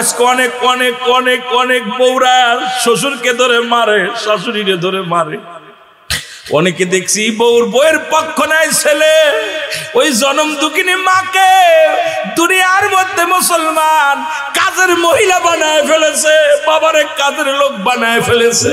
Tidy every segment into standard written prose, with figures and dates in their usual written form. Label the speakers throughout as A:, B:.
A: আজকে অনেক অনেক অনেক অনেক বউরা শ্বশুরকে ধরে মারে, শাশুড়িকে ধরে মারে। অনেকে দেখছি বউয়ের পক্ষ নেয় ছেলে, ওই জনম দুঃখিনী মাকে দুনিয়ার মধ্যে মুসলমান কাজের মহিলা বানায় ফেলেছে, বাবারে কাজের লোক বানায় ফেলেছে।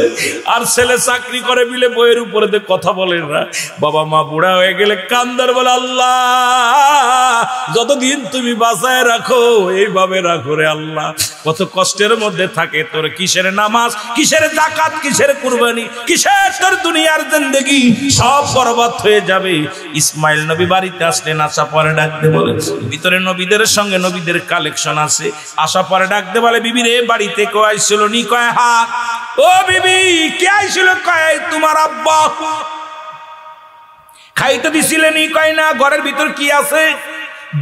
A: আর ছেলে চাকরি করে বিলে বইয়ের উপরে কথা বলে না। বাবা মা বুড়া হয়ে গেলে কান্দার বলে, আল্লাহ যতদিন তুমি বাঁচায় রাখো এইভাবে রাখো রে আল্লাহ। কত কষ্টের মধ্যে থাকে, তোর কিসের নামাজ, কিসের যাকাত, কিসের কুরবানি, কিসের তোর দুনিয়ার জিন্দেগি, সব বরবাদ হয়ে যাবে। ইসমাইল নবী বাড়িতে আসলেন, আসা পরে ডাকতে বলে, ভিতরে নবীদের সঙ্গে নবীদের কালেকশন আছে। আসা পরে ডাকতে বলে, বিবি রে বাড়িতে কেউ আইছিল নি? কয় হ্যাঁ। ও বিবি কে আইছিল? কয় তোমার আব্বা। খাইতে দিছিলে নি? কয় না। ঘরের ভিতর কি আছে?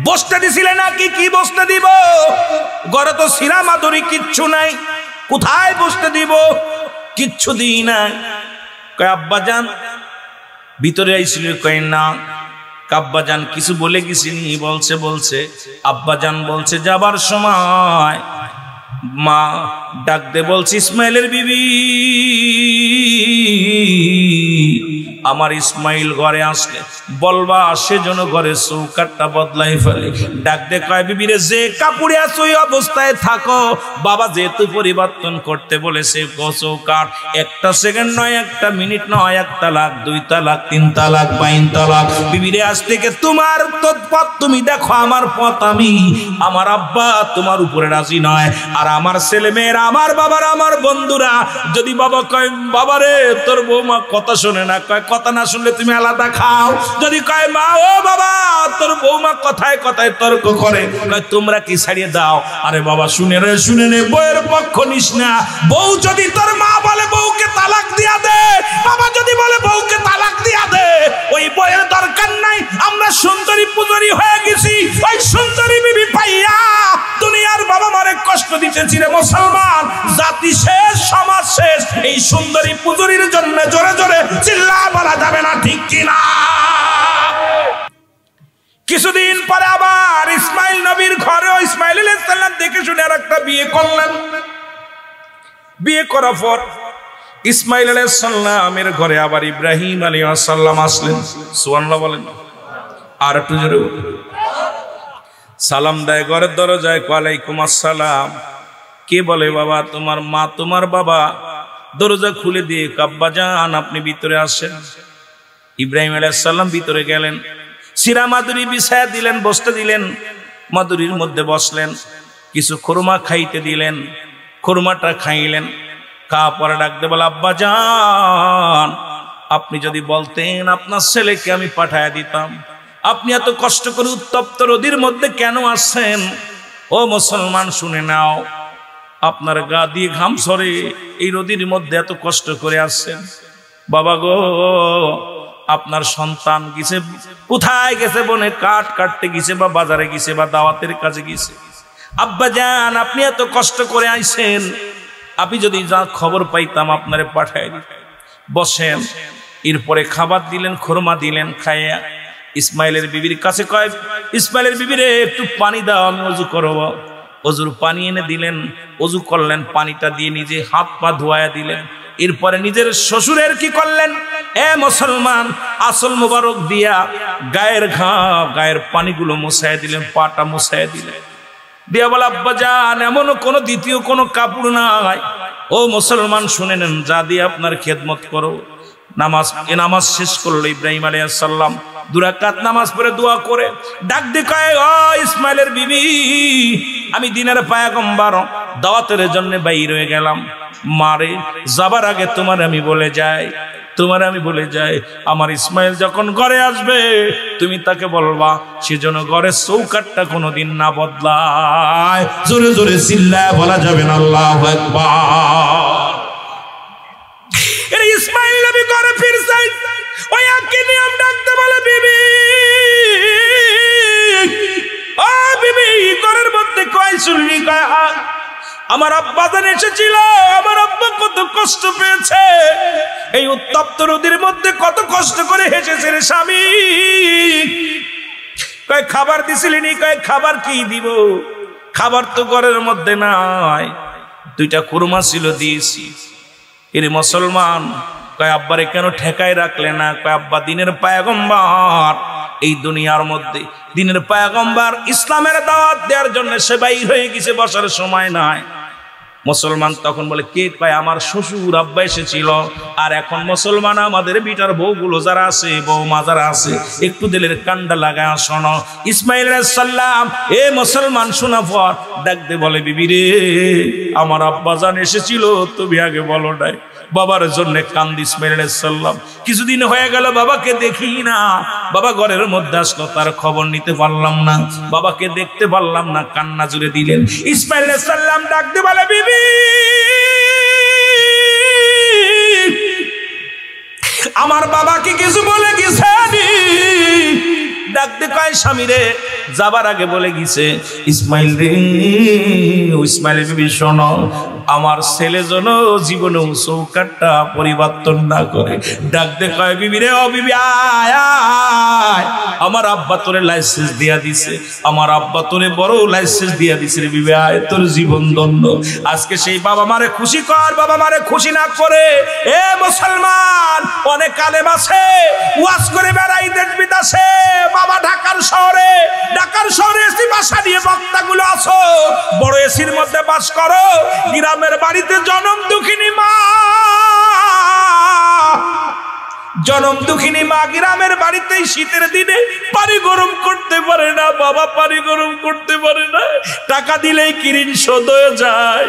A: বসতে দিছিলে নাকি? কি বসতে দিব? ঘরে তো শিরা মাদুরি কিচ্ছু নাই, কোথায় বসতে দিব? কিচ্ছু দিই না। কয় আব্বা যান ভিতরে আইছিল? কয় না। আব্বা যান কিছু বলে গেছিনি? বলছে আব্বা যান বলছে যাবার সময় মা ডাক দে বলছে, ইসমাইলের বিবি আমার ইসমাইল ঘরে আসলে বলবা সেজন্য ঘরে চৌকাটটা বদলাই ফেলে। ডাক দে কয়, বিবি রে যে কাপড়ে আছো ওই অবস্থায় থাকো, বাবা যেহেতু পরিবর্তন করতে বলেছে চৌকাট, একটা সেকেন্ড নয়, একটা মিনিট নয়, 1 তালাক 2 তালাক 3 তালাক 5 তালাক। বিবি রে আজ থেকে তোমার পথ তুমি দেখো, আমার পথ আমি। আমার আব্বা তোমার উপরে রাজি নয়, আর আমার ছেলে মেয়েরা, আমার বাবার, আমার বন্ধুরা যদি বাবা কয় বাবারে তোর বৌমা কথা শোনে না, কয় কথা না শুনলে তুমি আলাদা খাও। যদি কয় মা ও বাবা তোর বৌমা কথায় কথায় তর্ক করে, কয় তোমরা কি ছাড়িয়ে দাও। আরে বাবা শুনে নে, বউয়ের পক্ষ নিস না। বউ যদি তোর মা বলে বউকে তালাক দিয়া দে, বাবা যদি বলে বউকে তালাক দিয়া দে, ওই বউয়ের দরকার নাই। আমরা সুন্দরী পুজরি হয়ে গেছি, ওই সুন্দরী বিবি পাইয়া দুনিয়ার বাবা মারে কষ্ট দিতেছি রে মুসলমান। জাতি শেষ, সমাজ শেষ, এই সুন্দরী পুজরির জন্য জোরে জোরে চিল্লা বলা যাবে না, ঠিক কিনা? কিছুদিন পরে আবার ইসমাইল নবীর ঘরে ইসমাইল আলাইহিস সালাম দেখে শুনে আর একটা বিয়ে করলেন। বিয়ে করার পর ইসমাইল আলাইহিস সালামের ঘরে আবার ইব্রাহিম আলাইহিস সালাম আসলেন। সুবহানাল্লাহ বলেন। আর একটু জোরে সালাম দেয় ঘরের দরজায়, ওয়ালাইকুম আসসালাম। কে বলে? বাবা তোমার মা, তোমার বাবা। দরজা খুলে দিয়ে আব্বা জান আপনি ভিতরে আসেন। ইব্রাহিম আলাইহিস সালাম ভিতরে গেলেন, শিরা মাদুরি বিছায়া দিলেন, বসতে দিলেন, মাদুরির মধ্যে বসলেন, কিছু খুরমা খাইতে দিলেন, খুরমাটা খাইলেন। খাওয়া পরে ডাকতে বলে, আব্বা জান আপনি যদি বলতেন আপনার ছেলেকে আমি পাঠায়া দিতাম। আপনি এত কষ্ট করে উত্তপ্ত রোদের মধ্যে কেন আসছেন? ও মুসলমান শুনে নাও, আপনার গা দিয়ে ঘাম ঝরে, এই রোদের মধ্যে এত কষ্ট করে আসছেন। বাবা গো আপনার সন্তান গেছে, কোথায় গেছে? বনে কাঠ কাটতে গেছে, বা বাজারে গেছে, বা দাওয়াতের কাজে গেছে। আব্বা জান আপনি এত কষ্ট করে আইছেন, আপনি যদি যা খবর পাইতাম আপনারে পাঠাই দিতাম। বসেন। এরপরে খাবার দিলেন, খুরমা দিলেন, খাইয়া ইসমাইলের বিবির কাছে কয়, ইসমাইলের বিবিরে একটু পানি দাও, আমি ওযু করব। ওযুর পানি এনে দিলেন, ওযু করলেন, পানিটা দিয়ে নিজে হাত পা ধোয়া দিলেন। এরপরে নিজের শ্বশুরের কি করলেন? এ মুসলমান, আসল মুবারক দিয়া গায়ের ঘাম, গায়ের পানিগুলো মুছায় দিলেন, পাটা মুছায় দিলেন। দিয়া বলে, আব্বা জান এমন কোন দ্বিতীয় কোন কাপড় নাই। ও মুসলমান শুনে নেন, যা দিয়ে আপনার খেদমত করো। নামাজ শেষ করলো ইব্রাহিম আলাইহিস সালাম, 2 রাকাত নামাজ পড়ে দোয়া করে ডাক দিয়ে কয়, ও ইসমাইলের বিবি আমি দিনের পয়গম্বর দাওয়াতের জন্য বাইর হয়ে গেলাম। মারে যাবার আগে তোমার আমি বলে যাই, আমার ইসমাইল যখন ঘরে আসবে তুমি তাকে বলবা সেজন্য ঘরের চৌকাটটা কোনোদিন না বদলায়। জোরে জোরে চিল্লায় বলা যাবে না আল্লাহু আকবার। ইসমাইল নবী ঘরে ফিরছেন, ওই একই নিয়ম ডাকতে বলে, বিবি ও বিবি ঘরের মধ্যে কয় শুনলি? কয় আমার আব্বা জান এসেছিল, আমার আব্বা কত কষ্ট পেয়েছে, এই উত্তপ্ত রোদের মধ্যে কত কষ্ট করে হেসেছে রে স্বামী। কয় খাবার দিছিলি নি? কয় খাবার কি দিব? খাবার তো ঘরের মধ্যে নাই, 2টা কুরমা ছিল দিয়েছি। এর মুসলমান কয় আব্বারে কেন ঠেকায় রাখলে না? কয় আব্বা দিনের পয়গম্বর, এই দুনিয়ার মধ্যে দিনের পয়গম্বর ইসলামের দাওয়াত দেওয়ার জন্য সে বাইর হয়ে গেছে, বসার সময় নাই। মুসলমান তখন বলে কে? কয় আমার শ্বশুর আব্বা এসেছিল। আর এখন মুসলমান আমাদের বিটার বউগুলো যারা আছে, বৌমা যারা আছে, একটু দিলের কান্ডা লাগায় শোনো। ইসমাইল আলাইহিস সালাম এ মুসলমান শোনা পর ডাক দে বলে বিবি রে, আমার আব্বা জান এসেছিল, তুমি আগে বলো নাই। বাবার জন্য কান্দি ইসমাইল আলাইহিস সালাম। কিছুদিন হয়ে গেল বাবাকে দেখি না। বাবা ঘরের মধ্যে আসলো, তার খবর নিতে পারলাম না, বাবাকে দেখতে পারলাম না, কান্না জুড়ে দিলেন। ইসমাইল আলাইহিস সালাম ডাক দে বলে বিবি, আমার বাবাকে কিছু বলে গেছে? ডাকতে কয় স্বামী রে, যাবার আগে বলে গেছে ইসমাইল রে, ইসমাইল বিবি শোনো, আমার ছেলে যেন জীবনে চৌকাটটা পরিবর্তন না করে। ডাকতে কয় বিবি রে, ও বিবি আয় আয়, আমার আব্বা তোরে লাইসেন্স দিয়া দিছে, আমার আব্বা তোরে বড় লাইসেন্স দিয়া দিছে রে বিবি, আয় তোর জীবন ধন্য। আজকে সেই বাবা মারে খুশি কর, বাবা মারে খুশি না করে। এ মুসলমান, অনেক আলেম আছে ওয়াজ করে বেড়াই দেশ বিদেশে, বাবা ঢাকার শহরে এসি বাসা নিয়ে বক্তাগুলো আছো, বড় এসির মধ্যে বাস করো। গ্রামের বাড়িতে জনম দুঃখিনী মা গ্রামের বাড়িতে শীতের দিনে পানি গরম করতে পারে না, বাবা পানি গরম করতে পারে না। টাকা দিলেই কিরিন শোধ হয়ে যায়,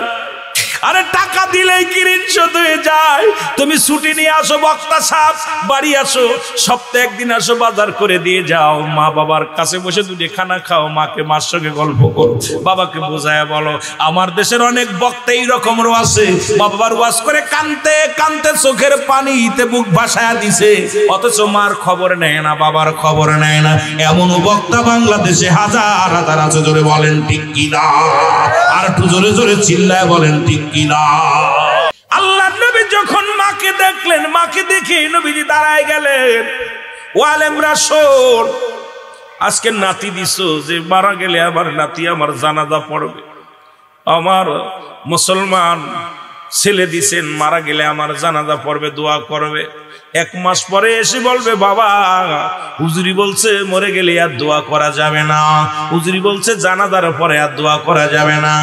A: আরে টাকা দিলেই কিরিন শোধ হয়ে যায়। তুমি ছুটি নিয়ে আসো, বক্তা সাহেব বাড়ি আসো, সপ্তাহে একদিন আসো, বাজার করে দিয়ে যাও। মা বাবার কাছে বসে দুটি খানা খাও, মাকে মার সঙ্গে গল্প করো, বাবাকে বোঝায় বলো। আমার দেশের অনেক বক্তা এইরকমেরও আছে, বাবার ওয়াজ করে কানতে কানতে চোখের পানিতে বুক ভাসায়া দিছে, অথচ মার খবর নেয় না, বাবার খবর নেয় না। এমনও বক্তা বাংলাদেশে হাজার হাজার আছে। জোরে বলেন ঠিক কিনা? আর একটু জোরে জোরে চিল্লায় বলেন ঠিক কিনা? আল্লাহর নবী যখন মাকে দেখলেন, মাকে দেখে নবীজি দাঁড়ায় গেলেন। ও আলেমরা শোন, আজকে নাতি দিছো যে মারা গেলে আমার নাতি আমার জানাজা পড়বে, আমার মুসলমান ছেলে দিছেন মারা গেলে আমার জানাজা পড়বে, দোয়া করবে। 1 মাস পরে এসে বলবে বাবা হুজুরি বলছে মরে গেলে আর দোয়া করা যাবে না, হুজুরি বলছে জানাজার পরে আর দোয়া করা যাবে না।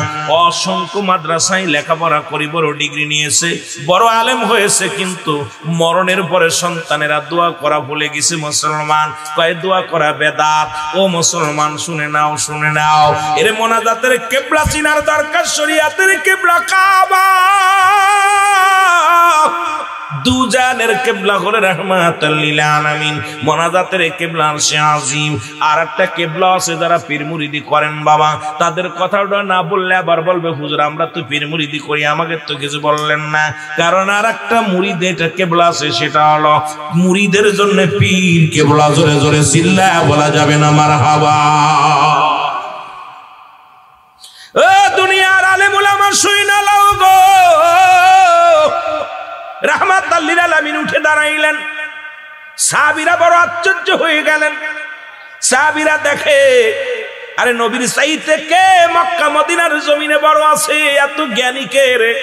A: অসংখ্য মাদ্রাসায় লেখাপড়া করি, বড় ডিগ্রি নিয়েছে, বড় আলেম হয়েছে, কিন্তু মরণের পরে সন্তানেরা দোয়া করা ভুলে গেছে। মুসলমান কয় দোয়া করা বেদাত। ও মুসলমান শুনে নাও, শুনে নাও, এর মোনাজাতের কিবলা চিনার দরকার। শরীয়তের কিবলা কাবা, দুজানের কিবলা হলো রাহমাতুল লিল আলামিন, মোনাজাতের কিবলা আরশে আজিম। আর একটা কিবলা আছে যারা পীর মুরিদি করেন বাবা, তাদের কথাটা না বললে আবার বলবে হুজুর আমরা তো পীর মুরিদি করি, আমাকে তো কিছু বললেন না। কারণ আর একটা মুরিদ এটা কিবলা আছে, সেটা হলো মুরিদের জন্য পীর কিবলা। জোরে জোরে চিল্লায়া বলা যাবে না মারহাবা। ও দুনিয়ার আলেম উলামা শুইনা লাও গো, রাহমাতুল লিল আলামিন উঠে দাঁড়াইলেন। সাহাবীরা বড় আশ্চর্য হয়ে গেলেন। সাহাবীরা দেখে আরে নবীর চাইতে কে মক্কা মদিনার জমিনে বড় আছে, এত জ্ঞানী কে রে?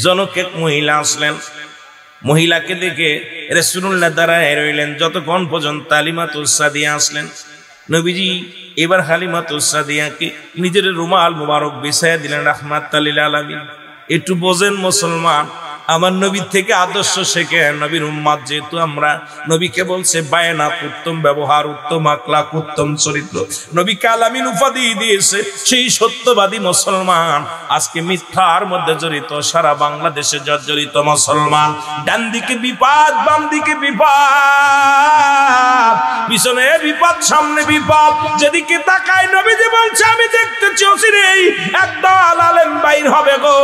A: জনক এক মহিলা আসলেন, মহিলাকে দেখে রাসূলুল্লাহ দাঁড়ায় রইলেন যতক্ষণ পর্যন্ত হালিমাতুস সাদিয়া আসলেন। নবীজি এবার হালিমাতুস সাদিয়াকে নিজের রুমাল মুবারক বিছায়া দিলেন রাহমাতুল লিল আলামিন। একটু বোঝেন মুসলমান, আমার নবীর থেকে আদর্শ শেখে, নবীর উম্মত যেহেতু আমরা, নবীকে বলছে বায়নাত, উত্তম ব্যবহার, উত্তম আখলাক, উত্তম চরিত্র। নবীকে আলামিন উপাধি দিয়েছে। সেই সত্যবাদী মুসলমান আজকে মিথ্যার মধ্যে জড়িত, সারা বাংলাদেশে জর্জরিত মুসলমান। ডান দিকে বিপদ, বাম দিকে বিপদ, পিছনে বিপদ, সামনে বিপদ। যেদিকে তাকায় নবীজি বলছে আমি দেখতেছি অচিরেই একদল আলেম বাইর হবে গো।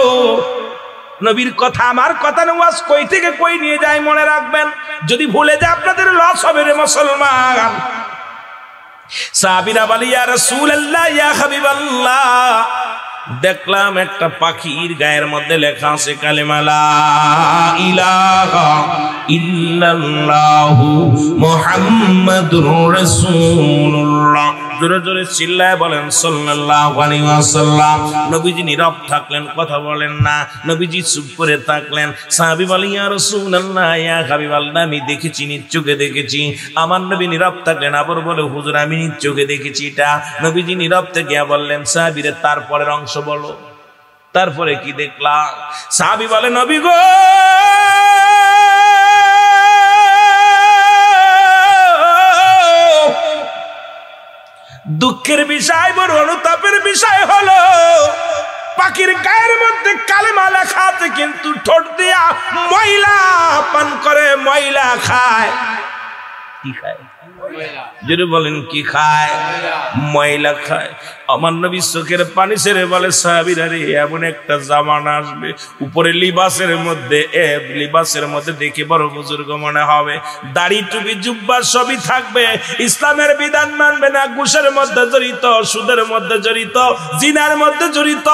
A: নবীর কথা আমার কথা ওয়াজ কই থেকে কই নিয়ে যায় মনে রাখবেন, যদি ভুলে যায় আপনাদের লস হবে রে মুসলমান। সাহাবীরা বলে ইয়া রাসূলুল্লাহ, ইয়া হাবিবাল্লাহ, দেখলাম একটা পাখির গায়ের মধ্যে লেখা আছে কালেমা লা ইলাহা ইল্লাল্লাহু মুহাম্মাদুর রাসূলুল্লাহ। জোরে জোরে চিল্লায় বলেন সাল্লাল্লাহু আলাইহি ওয়াসাল্লাম। নবীজি নীরব থাকলেন, কথা বলেন না। নবীজি চুপ করে থাকলেন। সাহাবী বলেন ইয়া রাসূলুল্লাহ, ইয়া হাবিবাল্লাহ, আমি দেখেছি, নিজ চোখে দেখেছি। আমার নবী নীরব থাকলেন। আবার বলে হুজুর আমি নিজ চোখে দেখেছি এটা। নবীজি নীরব থেকে বললেন সাহাবীরে তারপরের অংশ বলো, তারপরে কি দেখলা? সাহাবী বলে নবী গো, দুঃখের বিষয়, বড় অনুতাপের বিষয় হলো পাখির গায়ের মধ্যে কালেমা লেখা আছে, কিন্তু ঠোঁট দিয়া ময়লা পান করে, ময়লা খায়। কি খায়? যদি বলেন কি খায়? ময়লা খায়। আমার নবী চোখের পানি ছেড়ে বলে সাহাবীরা রে, এমন একটা জামানা আসবে উপরে লিবাসের মধ্যে দেখে বড় বুজুর্গ মনে হবে, দাড়ি টুপি জুব্বা সবই থাকবে, ইসলামের বিধান মানবে না, ঘুষের মধ্যে জড়িত, সুদের মধ্যে জড়িত, জিনার মধ্যে জড়িত।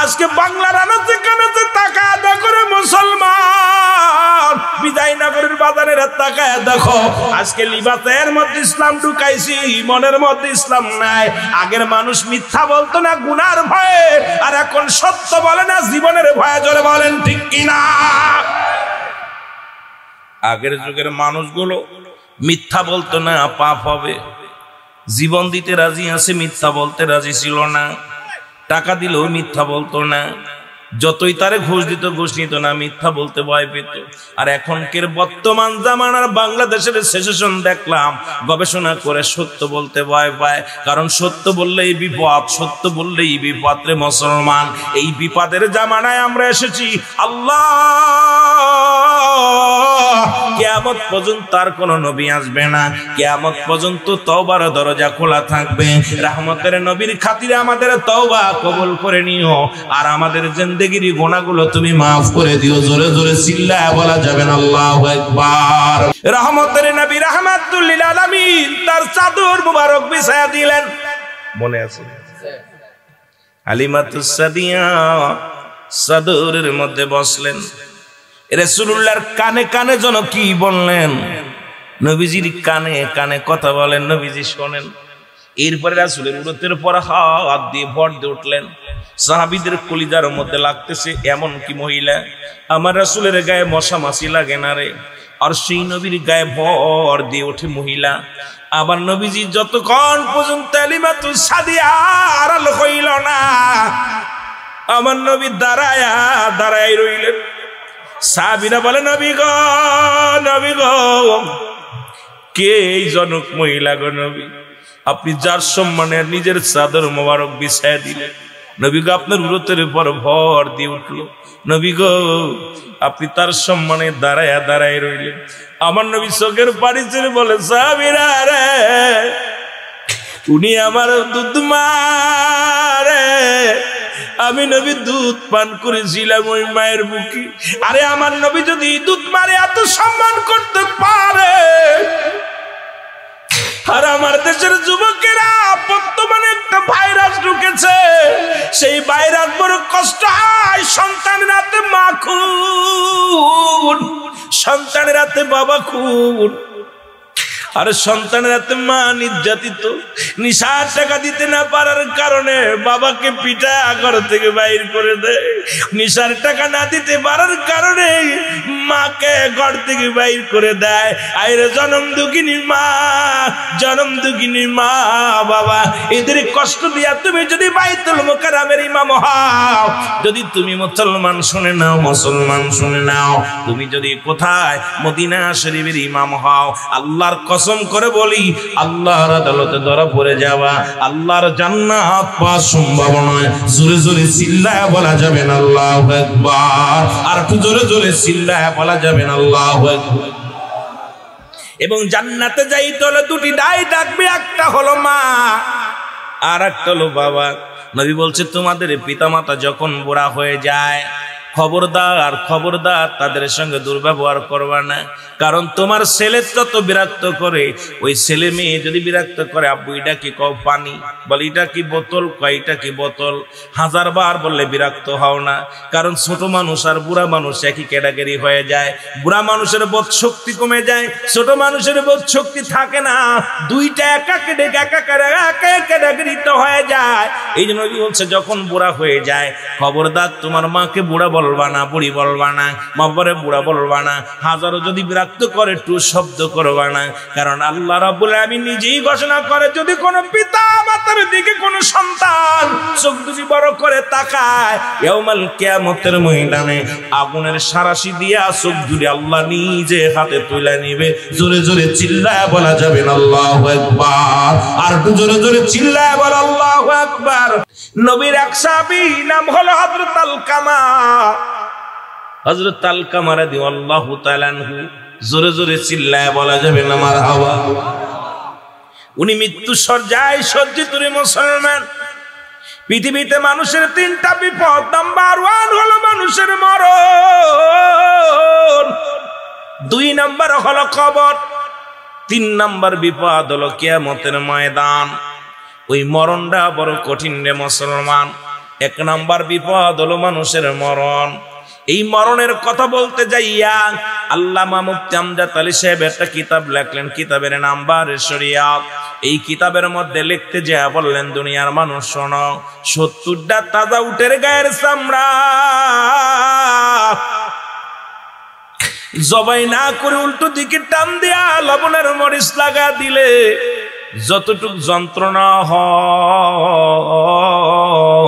A: আজকে বাংলার আনাচে কানাচে তাকায় দেখো রে মুসলমান, বিজয়নগরের বাজারের তাকায় দেখো, আজকে লিবাসের মধ্যে ইসলাম ঢুকাইছি, মনের মধ্যে ইসলাম নাই। আগের মানুষ মিথ্যা বলতো না গুনার ভয়ে, আর এখন সত্য বলে না জীবনের ভয়ে। জোরে বলেন ঠিক কিনা? আগের যুগের মানুষগুলো মিথ্যা বলতো না, পাপ হবে, জীবন দিতে রাজি আছে, মিথ্যা বলতে রাজি ছিল না। টাকা দিলেও মিথ্যা বলতো না, যতই তারে ঘুষ দিত ঘুষ নিত না, মিথ্যা বলতে ভয় পেত। আর এখনকার বর্তমান জামানার বাংলাদেশের সেশন দেখলাম, গবেষণা করে সত্য বলতে ভয় পায়, কারণ সত্য বললেই বিপদ, সত্য বললেই বিপদ রে মুসলমান। এই বিপদের জামানায় আমরা এসেছি। আল্লাহ কিয়ামত পর্যন্ত আর কোন নবী আসবে না, কিয়ামত পর্যন্ত তওবার দরজা খোলা থাকবে। রহমতের নবীর খাতিরে আমাদের তওবা কবুল করে নিও, আর আমাদের জিন্দেগির গুনাহগুলো তুমি maaf করে দিও। জোরে জোরে চিল্লায়া বলা যাবে না আল্লাহু আকবার। রহমতের নবী রাহমাতুল লিল আলামিন তার চাদর মুবারক বিছায়া দিলেন, মনে আছে? হালিমাতুস সাদিয়া চাদরের মধ্যে বসলেন। রাসূলুল্লাহর কানে কানে যেন কি বললেন, নবীজির কানে কানে কথা বলেন, নবীজি শোনেন। এরপরে রাসূলের উরতের পর হাত দিয়ে ভর দিয়ে উঠলেন। সাহাবীদের কলিজার মধ্যে লাগতেছে, এমন কি মহিলা, আমার রাসূলের গায়ে মশা মাছি লাগে না রে, আর সেই নবীর গায়ে ভর দিয়ে ওঠে মহিলা। আবার নবীজি যতক্ষণ পর্যন্ত হালিমাতুস সাদিয়া আড়াল হইল না, আমার নবী দাঁড়ায় রইলেন। সাহাবীরা বলে নবী গো, নবী গো, কে এই জনক মহিলা গো নবী? আপনি যার সম্মানে নিজের চাদর মোবারক বিছায়া দিলেন, নবী গো আপনার উরতের উপর ভর দিয়ে উঠলো, নবী গো আপনি তার সম্মানে দাঁড়ায় রইলেন। আমার নবী চোখের পানি ছেড়ে বলে সাহাবীরা রে, উনি আমার দুধ মা রে, আমি নবী দুধ পান করেছিলাম ওই মায়ের বুকে। আরে আমার নবী যদি দুধ মারে এত সম্মান করতে পারে, আর আমার দেশের যুবকেরা বর্তমানে একটা ভাইরাস ঢুকেছে, সেই ভাইরাস বড় কষ্ট হয়। সন্তানের হাতে মা খুন, সন্তানের হাতে বাবা খুন, আর সন্তানের হাতে মা নির্যাতিত। নিশার টাকা দিতে না পারার কারণে বাবাকে পিটা ঘর থেকে বাইর করে দেয়, নিশার টাকা না দিতে পারার কারণে মাকে ঘর থেকে বাইর করে দেয়। আইরে জনম দুঃখিনী মা, জনম দুঃখিনী মা বাবা, এদের কষ্ট দিয়া তুমি যদি বাইতুল মুকাররমের ইমাম হও, যদি তুমি মুসলমান শুনে নাও, মুসলমান শুনে নাও, তুমি যদি কোথায় মদিনা শরীফের ইমাম হও, আল্লাহর কসম করে বলি, আল্লাহর আদালতে ধরা পড়ে যাওয়া, আল্লাহর জান্নাত পাওয়া সম্ভব নয়। জোরে জোরে চিল্লায়া বলা যাবে না আল্লাহু আকবার। আর একটু জোরে জোরে চিল্লায়া বলা যাবে না আল্লাহু আকবার। এবং জান্নাতে যাইতে হলে দুটি ডাই ডাকবে, একটা হলো মা আর একটা হলো বাবা। নবী বলছে তোমাদের পিতামাতা যখন বুড়া হয়ে যায়, খবরদার খবরদার তাদের সঙ্গে দুর্ব্যবহার করবা না, কারণ তোমার ছেলে যত বিরক্ত করে, ওই ছেলে মেয়ে যদি বিরক্ত করে, আব্বু এটা কি কও পানি, বলে এটা কি বোতল, কয় এটা কি বোতল, 1000 বার বললে বিরক্ত হও না, কারণ ছোট মানুষ আর বুড়া মানুষ একই ক্যাটাগরি হয়ে যায়। বুড়া মানুষের বোধ শক্তি কমে যায়, ছোট মানুষের বোধ শক্তি থাকে না, দুইটা একা ক্যাটাগরিতে হয়ে যায়। এই জন্য বলছে যখন বুড়া হয়ে যায়, খবরদার তোমার মাকে বুড়া বলবা না, বুড়ি বলবা না, বাবারে বুড়া বলবা না, হাজারো যদি বিরক্ত করে টু শব্দ করবা না, কারণ আল্লাহ রাব্বুল আলামিন নিজেই ঘোষণা করে, যদি কোনো পিতা মাতার দিকে কোনো সন্তান চোখ দুটি বড় করে তাকায়, ইয়াউমাল কিয়ামতের ময়দানে আগুনের সারাশি দিয়া চোখ দুটি আল্লাহ নিজে হাতে তুলে নিবে। জোরে জোরে চিল্লায় বলা যাবে না আল্লাহু আকবার, আর একটু জোরে জোরে চিল্লায় বল আল্লাহু আকবার। নবীর এক সাহাবী নাম হলো হযরত আলকামা, হযরত আলকামা রাদিয়াল্লাহু তাআলা আনহু, জোরে জোরে চিল্লায় বলা যাবে না মারহাবা। উনি মৃত্যু শয্যায় সজ্জিত মুসলমান। পৃথিবীতে মানুষের 3টা বিপদ, নাম্বার 1 হলো মানুষের মরণ, 2 নাম্বার হলো কবর, 3 নাম্বার বিপদ হলো কিয়ামতের ময়দান। ওই মরণটা বড় কঠিন রে মুসলমান। 1 নাম্বার বিপদ হলো মানুষের মরণ। এই মরণের কথা বলতে যাইয়া আল্লামা মুফতি আমজাদ আলী সাহেব একটা কিতাব লেখলেন, কিতাবের নাম বারে শরিয়াত। এই কিতাবের মধ্যে লিখতে যা বললেন, দুনিয়ার মানুষ শোনো, 70টা তাজা উটের গায়ের চামড়া জবাই না করে উল্টো দিকে টান দিয়া লবণের মরিচ লাগা দিলে যতটুক যন্ত্রণা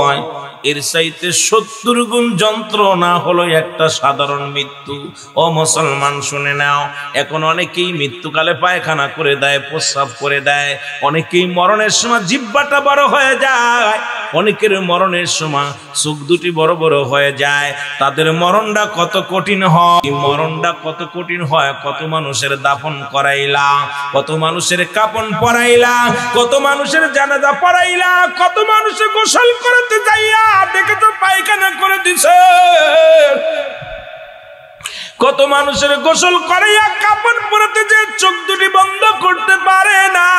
A: হয়, এর চাইতে 70 গুণ যন্ত্রণা হলো একটা সাধারণ মৃত্যু। ও মুসলমান শুনে নাও, এখন অনেকেই মৃত্যুকালে পায়খানা করে দেয়, প্রস্রাব করে দেয়, অনেকেই মরণের সময় জিহ্বাটা বড় হয়ে যায়, অনেকের মরণের সময় চোখ দুটি বড় বড় হয়ে যায়। তাদের মরণটা কত কঠিন হয়, মরণটা কত কঠিন হয়। কত মানুষের দাফন করাইলা, কত মানুষের কাপন পরাইলা, কত মানুষের জানাজা পড়াইলা, কত মানুষের গোসল করতে যাইয়া দেখে তো পায়খানা করে দিছে, কত মানুষের গোসল করাইয়া কাপন পরাতে যে চোখ দুটি বন্ধ করতে পারে না।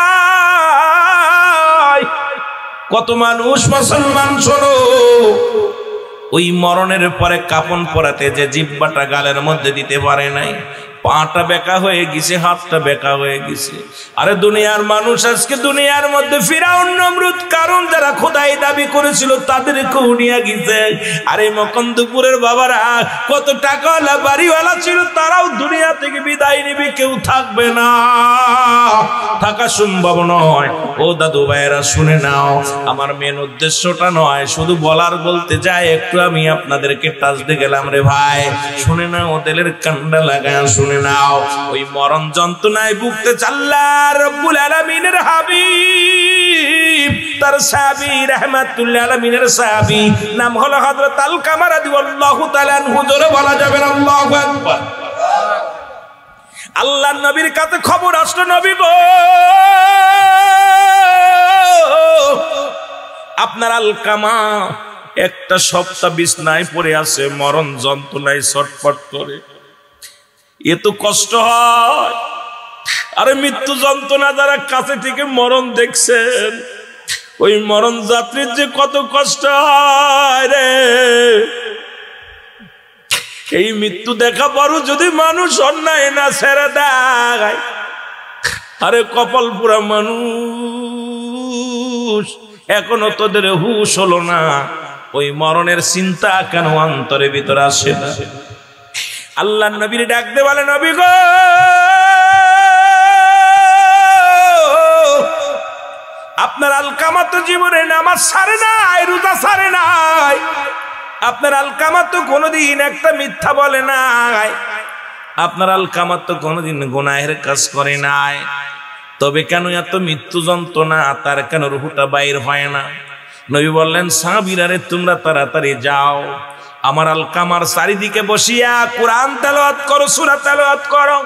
A: কত মানুষ মুসলমান শোনো, ওই মরণের পরে কাপন পরাতে যে জিহ্বাটা গালের মধ্যে দিতে পারে নাই, পাটা বেঁকা হয়ে গেছে, হাতটা বেঁকা হয়ে গেছে। আরে দুনিয়ার মানুষ আজকে দুনিয়ার মধ্যে ফিরাউন নমরুদ কারণ যারা খোদাই দাবি করেছিল তাদেরকেও নিয়ে গেছে। আরে মকন্দপুরের বাবারা কত টাকাওয়ালা বাড়িওয়ালা ছিল, তারাও দুনিয়া থেকে বিদায় নিবে, কেউ থাকবে না, থাকা সম্ভব নয়। ও দাদু ভাইয়েরা শুনে নাও, আমার মেন উদ্দেশ্যটা নয়, শুধু বলার বলতে যায় একটু আমি আপনাদেরকে টাচ দিয়ে গেলাম রে ভাই। শুনে নাও, ওদের কান্ডা লাগায় শুনে নাও। ওই মরণ যন্ত্রণায় ভুগতে আল্লাহ রব্বুল আলামিনের হাবিব, তার সাহাবী রাহমাতুল্লাহ আলামিনের সাহাবী নাম হলো হযরত আলকামা রাদিয়াল্লাহু তাআলা আনহু। জোরে বলা যাবে না আল্লাহু আকবার। আল্লাহর নবীর কাছে খবর আসলো, নবী গো আপনার আলকামা একটা সপ্তাহ বিছনায় পড়ে আছে, মরণ যন্ত্রণায় ছটফট করে, এত কষ্ট হয়। আরে মৃত্যু যন্ত্রণা যারা কাছে থেকে মরণ দেখছেন, ওই মরণ যাত্রীর যে কত কষ্ট হয় রে। এই মৃত্যু দেখা পরও যদি মানুষ অন্যায় না ছেড়ে দেয়, আরে কপাল পুরা মানুষ, এখনো তোদের হুশ হলো না। ওই মরণের চিন্তা কেন অন্তরের ভিতরে আসে না? আল্লাহ নবীর ডাক দে বলে, নবী গো আপনার আলকামা তো জীবনে নামাজ ছাড়ে নাই, রোজা ছাড়ে নাই, আপনার আলকামা তো কোনোদিন একটা মিথ্যা বলে নাই, আপনার আলকামা তো কোনোদিন গুনাহের কাজ করে নাই, তবে কেন এত মৃত্যু যন্ত্রণা, তার কেন রুহুটা বাইর হয় না? নবী বললেন, সাহাবীরা রে তোমরা তাড়াতাড়ি যাও, আমার আলকামার চারিদিকে বসিয়া কোরআন তেলাওয়াত করো, সূরা তেলাওয়াত করো,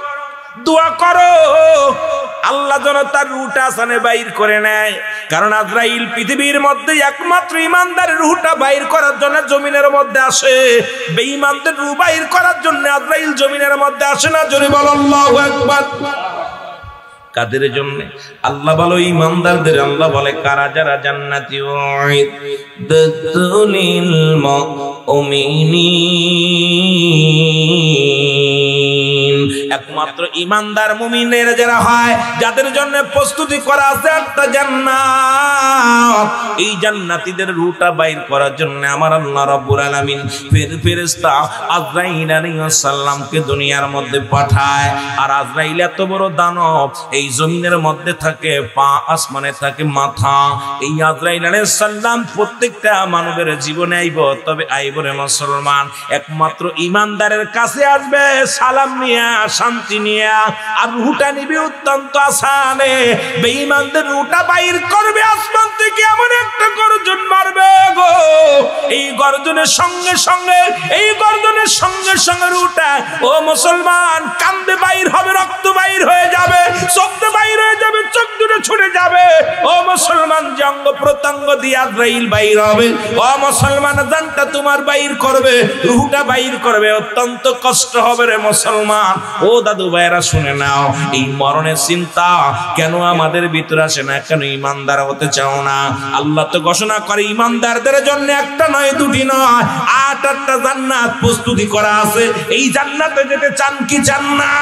A: দোয়া করো, আল্লাহ যেন তার রুহটা আসানে বাইর করে নেয়। কারণ আজরাইল পৃথিবীর মধ্যে একমাত্র ঈমানদারের রুহটা বাইর করার জন্য জমিনের মধ্যে আসে। বেঈমানদের রূহ বাইর করার জন্য আজরাইল জমিনের মধ্যে আসে না। জোরে বল আল্লাহু আকবার। কাদের জন্য? আল্লাহ বলে ঈমানদারদের। আল্লাহ বলে কারা? যারা জান্নাতি উইদ্দাতুলিল মুমিনিন, একমাত্র ঈমানদার মুমিনের যারা হয়, যাদের জন্য প্রস্তুতি করা আছে একটা জান্নাত। এই জান্নাতীদের রূহটা বাইর করার জন্য আমার আল্লাহ রাব্বুল আলামিন ফেরেশতা আজরাইল আলাইহিস সালামকে দুনিয়ার মধ্যে পাঠায়। আর আজরাইল এত বড় দানব, এই জমিনের মধ্যে থাকে পা, আসমানে থাকে মাথা। এই আজরাইল আলাইহিস সালাম প্রত্যেকটা মানবের জীবনে আইব, তবে আইব রে মুসলমান একমাত্র ঈমানদারের কাছে আসবে সালাম নিয়া, শান্তি নিয়া। আর রূহটা নিবে অত্যন্ত আসানে। বেঈমানদের রূহটা বাইর করবে আসমান থেকে, এমন একটা গর্জন মারবে গো, এই গর্জনের সঙ্গে সঙ্গে, এই গর্জনের সঙ্গে সঙ্গে রূহটা ও মুসলমান কান্দে বাইর হবে, রক্ত বাইর হয়ে যাবে, শব্দ বাইর হয়ে যাবে, চোখ দুটো ছুটে যাবে। ও মুসলমান জঙ্গ প্রত্যঙ্গ দিয়ে আজরাইল বাইর হবে। ও মুসলমান জানটা তোমার বাইর করবে, রূহটা বাইর করবে, অত্যন্ত কষ্ট হবে রে মুসলমান। ও দাদু ভাইরা শুনে নাও, এই মরণের চিন্তা কেন আমাদের ভিতরে আসে না? কেন ঈমানদার হতে চাও না? আল্লাহ তো ঘোষণা করে ঈমানদারদের জন্য একটা নয়, দুটি নয়, 8-8টা জান্নাত প্রস্তুতি করা আছে। এই জান্নাতে যেতে চান কি চান না?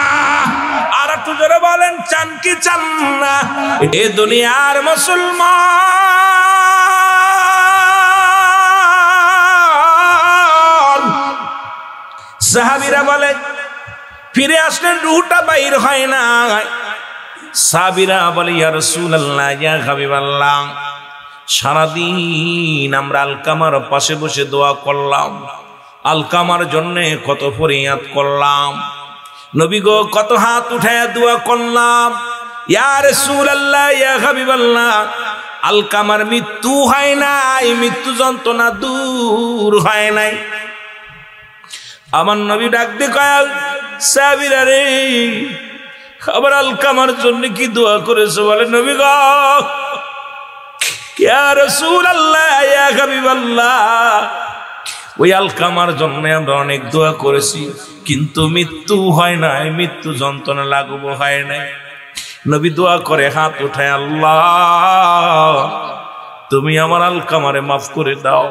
A: আর একটু জোরে বলেন, চান কি চান না? এ দুনিয়ার মুসলমান সাহাবীরা বলে ফিরে আসলেন, রূহটা বাইর হয় না। সাহাবীরা বলে ইয়া রাসূলুল্লাহ, ইয়া হাবিবাল্লাহ, সারাদিন আমরা আলকামার পাশে বসে দোয়া করলাম, আলকামার জন্য কত ফরিয়াদ করলাম, নবী গো কত হাত উঠায় দোয়া করলাম। ইয়া রাসূলুল্লাহ, ইয়া হাবিবাল্লাহ, আলকামার মৃত্যু হয় নাই, মৃত্যু যন্ত্রণা দূর হয় নাই। আমার নবী ডাক দিয়ে কয়, সাহাবীরা রে, আবার আলকামার জন্য কি দোয়া করেছে? বলে নবী গো, ইয়া রাসূলুল্লাহ, ইয়া হাবিবাল্লাহ, ওই আলকামার জন্য আমরা অনেক দোয়া করেছি, কিন্তু মৃত্যু হয় নাই, মৃত্যু যন্ত্রণা লাঘব হয় নাই। নবী দোয়া করে হাত উঠায়, আল্লাহ তুমি আমার আলকামারে মাফ করে দাও,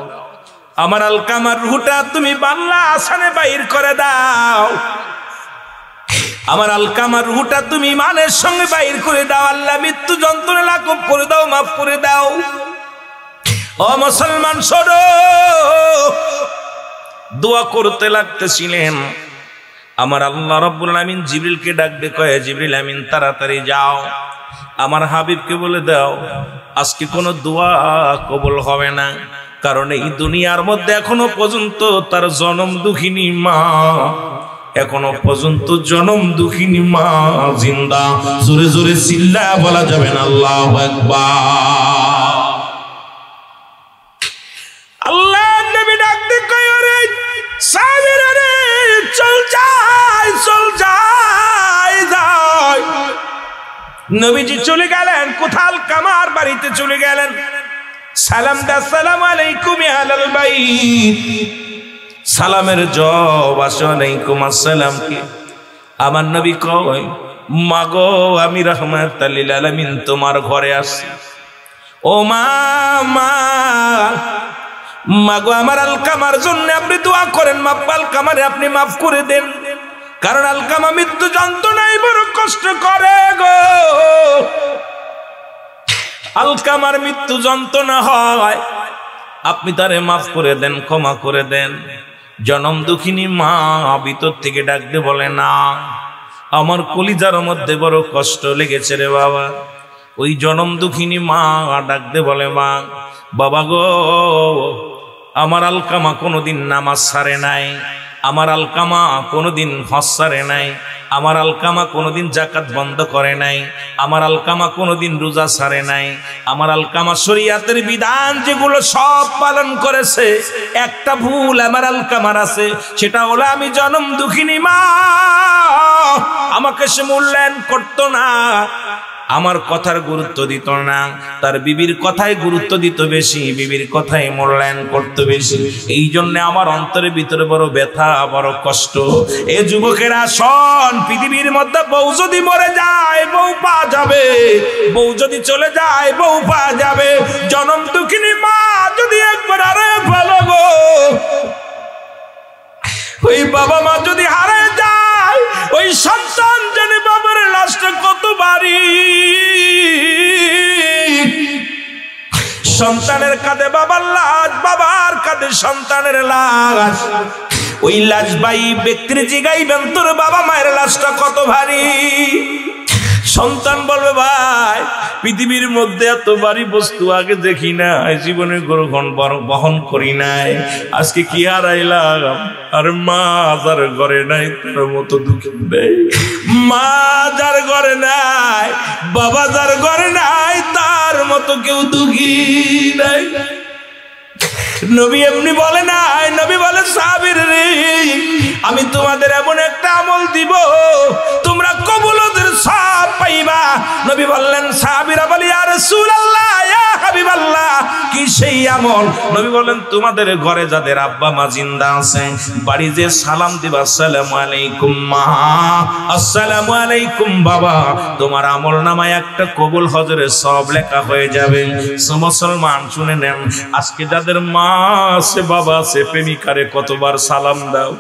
A: আমার আলকামার রূহটা তুমি বাংলা আসানে বাইর করে দাও, আমার আলকামার রূহটা তুমি ইমানের সঙ্গে বাইর করে দাও। আল্লাহ মৃত্যু যন্ত্রণা লাঘব করে দাও, মাফ করে দাও। ও মুসলমান শোনো, দোয়া করতে লাগতেছিলেন, আমার আল্লাহ রাব্বুল আলামিন জিবরিলকে ডাকবে, কয় জিবরিল আমিন তাড়াতাড়ি যাও, আমার হাবিবকে বলে দাও আজকে কোনো দোয়া কবুল হবে না। কারণ এই দুনিয়ার মধ্যে এখনো পর্যন্ত তার জনম দুঃখিনী মা, এখনো পর্যন্ত জনম দুঃখিনী মা জিন্দা। জোরে জোরে চিল্লা বলা যাবে না আল্লাহু আকবার। আল্লাহ নবী ডাকতে কয়, রে সাহাবীরা রে, চল যাই, চল যাই, যাই। নবীজি চলে গেলেন, কোথাল কামার বাড়িতে চলে গেলেন। সালাম দা, আসসালামু আলাইকুম ইয়া আহলাল বাইত। সালামের জবাব আসসালামু আসসালাম কি? আমার নবী কয়, মাগো আমি রাহমাতুল লিল আলামিন তোমার ঘরে আসছি। ও মা, মাগো আমার আলকামার জন্য আপনি দোয়া করেন, মাপ আলকামারে আপনি মাফ করে দেন, কারণ আলকামা মৃত্যু যন্ত্রণায় বড় কষ্ট করে গো। আলকামার মৃত্যু যন্ত্রণা হয়, আপনি তারে মাফ করে দেন, ক্ষমা করে দেন। জনম দুঃখিনী মা ভিতর থেকে ডাকতে বলে, না আমার কলিজার মধ্যে বড় কষ্ট লেগেছে রে বাবা। ওই জনম দুঃখিনী মা ডাকতে বলে, মা বাবা গো, আমার আলকামা কোনোদিন নামাজ ছাড়ে নাই, আমার আলকামা কোনোদিন হজ ছাড়ে নাই, আমার আলকামা কোনোদিন যাকাত বন্ধ করে নাই, আমার আলকামা কোনোদিন রোজা ছাড়ে নাই, আমার আলকামা শরীয়তের বিধান যেগুলো সব পালন করেছে। একটা ভুল আমার আলকামার আছে, সেটা হলো আমি জনম দুঃখিনী মা, আমাকে সে মূল্যায়ন করতো না। আমার কথার গুরুত্ব দিত না, তার বিবির কথায় গুরুত্ব দিত বেশি, বিবির কথায় মূল্যায়ন করত বেশি। এই জন্য আমার অন্তরের ভিতরে বড় ব্যথা, বড় কষ্ট। এ যুবকেরা শোন, পৃথিবীর মধ্যে বউ যদি মরে যায় বউ পাওয়া যাবে, বউ যদি চলে যায় বউ পাওয়া যাবে। জনম দুঃখিনী মা যদি একবার হারায় ফেলো গো, ওই বাবা মা যদি হারায় যায়, ওই সন্তান জানে বাবার লাশটা কত ভারী। সন্তানের কাঁধে বাবার লাশ, বাবার কাঁধে সন্তানের লাশ। ওই লাশ ভাই ব্যক্তির জিগাইবেন তোর বাবা মায়ের লাশটা কত ভারী। সন্তান বলবে ভাই পৃথিবীর মধ্যে এত ভারী বস্তু আগে দেখি না, জীবনে গ্রহণ বহন করি নাই, আজকে কি হারাইলাম। আর মা যার ঘরে নাই তার মতো দুঃখী নেই। মা যার ঘরে নাই, বাবা যার ঘরে নাই, তার মতো কেউ দুঃখী নাই। নবী এমনি বলে নাই, নবী বলে সাহাবীর রে, আমি তোমাদের এমন একটা আমল দিব তোমরা কবুলতের সব পাইবা। নবী বললেন, সাহাবীরা বলে ইয়া রাসূলুল্লাহ, ইয়া হাবিবাল্লাহ, কি সেই আমল? নবী বলেন, তোমাদের ঘরে যাদের আব্বা মা জিন্দা আছে, বাড়ি যে সালাম দিবা, আসসালামু আলাইকুম মা, আসসালামু আলাইকুম বাবা, তোমার আমল নামায় একটা কবুল হজরের সব লেখা হয়ে যাবে। মুসলমান শুনে নেন, আজকে যাদের মা আছে বাবা আছে, প্রেমিকারে কতবার সালাম দাও,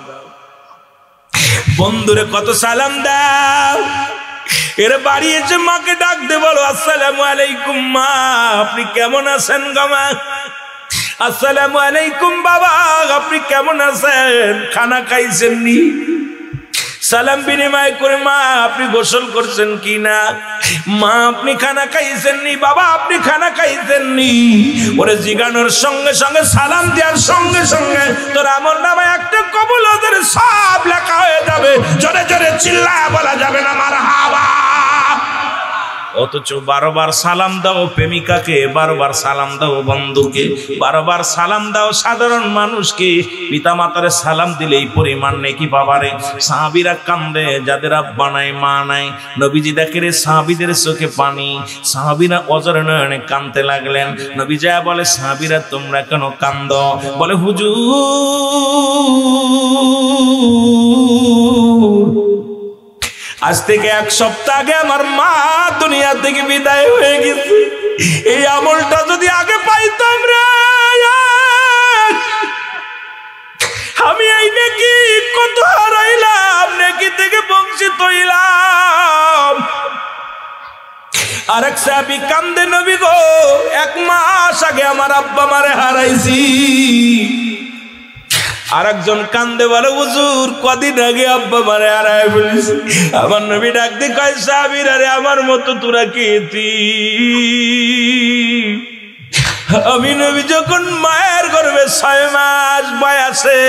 A: বন্ধুরে কত সালাম দাও। এর বাড়ি এসে মাকে ডাক দে, বলো আসসালামু আলাইকুম মা, আপনি কেমন আছেন গো মা? আসসালামু আলাইকুম বাবা, আপনি কেমন আছেন? খানা খাইছেন নি? সালাম বিনিময় করে, মা আপনি গোসল করছেন কি না? মা আপনি খানা খাইছেন নি? বাবা আপনি খানা খাইছেন নি? ওরে জিগানোর সঙ্গে সঙ্গে, সালাম দেওয়ার সঙ্গে সঙ্গে তোর আমল নামায় একটা কবুল ওদের সব লেখা হয়ে যাবে। জোরে জোরে চিল্লায় বলা যাবে না মারহাবা। অথচ 12 বার সালাম দাও প্রেমিকাকে, 12 বার সালাম দাও বন্ধুকে, 12 বার সালাম দাও সাধারণ মানুষকে। পিতা মাতারে সালাম দিলে এই পরিমাণ নেকি বাবারে। সাহাবীরা কান্দে যাদের আব্বা নাই মা নাই। নবীজি দেখে রে সাহাবীদের চোখে পানি, সাহাবীরা অজর নয়নে কাঁদতে লাগলেন। নবী যা বলে, সাহাবীরা তোমরা কেন কান্দ? বলে হুজুর, আজ থেকে 1 সপ্তাহ আগে আমার মা দুনিয়া থেকে বিদায় হয়ে গেছে। এই আমলটা যদি আগে পাইতাম রে, আমি এই নেকি কত হারাইলাম, নেকি থেকে বঞ্চিত হইলাম। আরেক সাহাবী কান্দে, নবী গো 1 মাস আগে আমার আব্বা মারে হারাইছি। আরেকজন কান্দে বলে, হুজুর কদিন আগে আব্বা মারে হারায় ফেলেছি। আমার নবী ডাক দিয়ে কয়, সাহাবীরা রে আমার মতো তোরা কেতি। আমি নবী যখন মায়ের গর্ভে 6 মাস বয়সে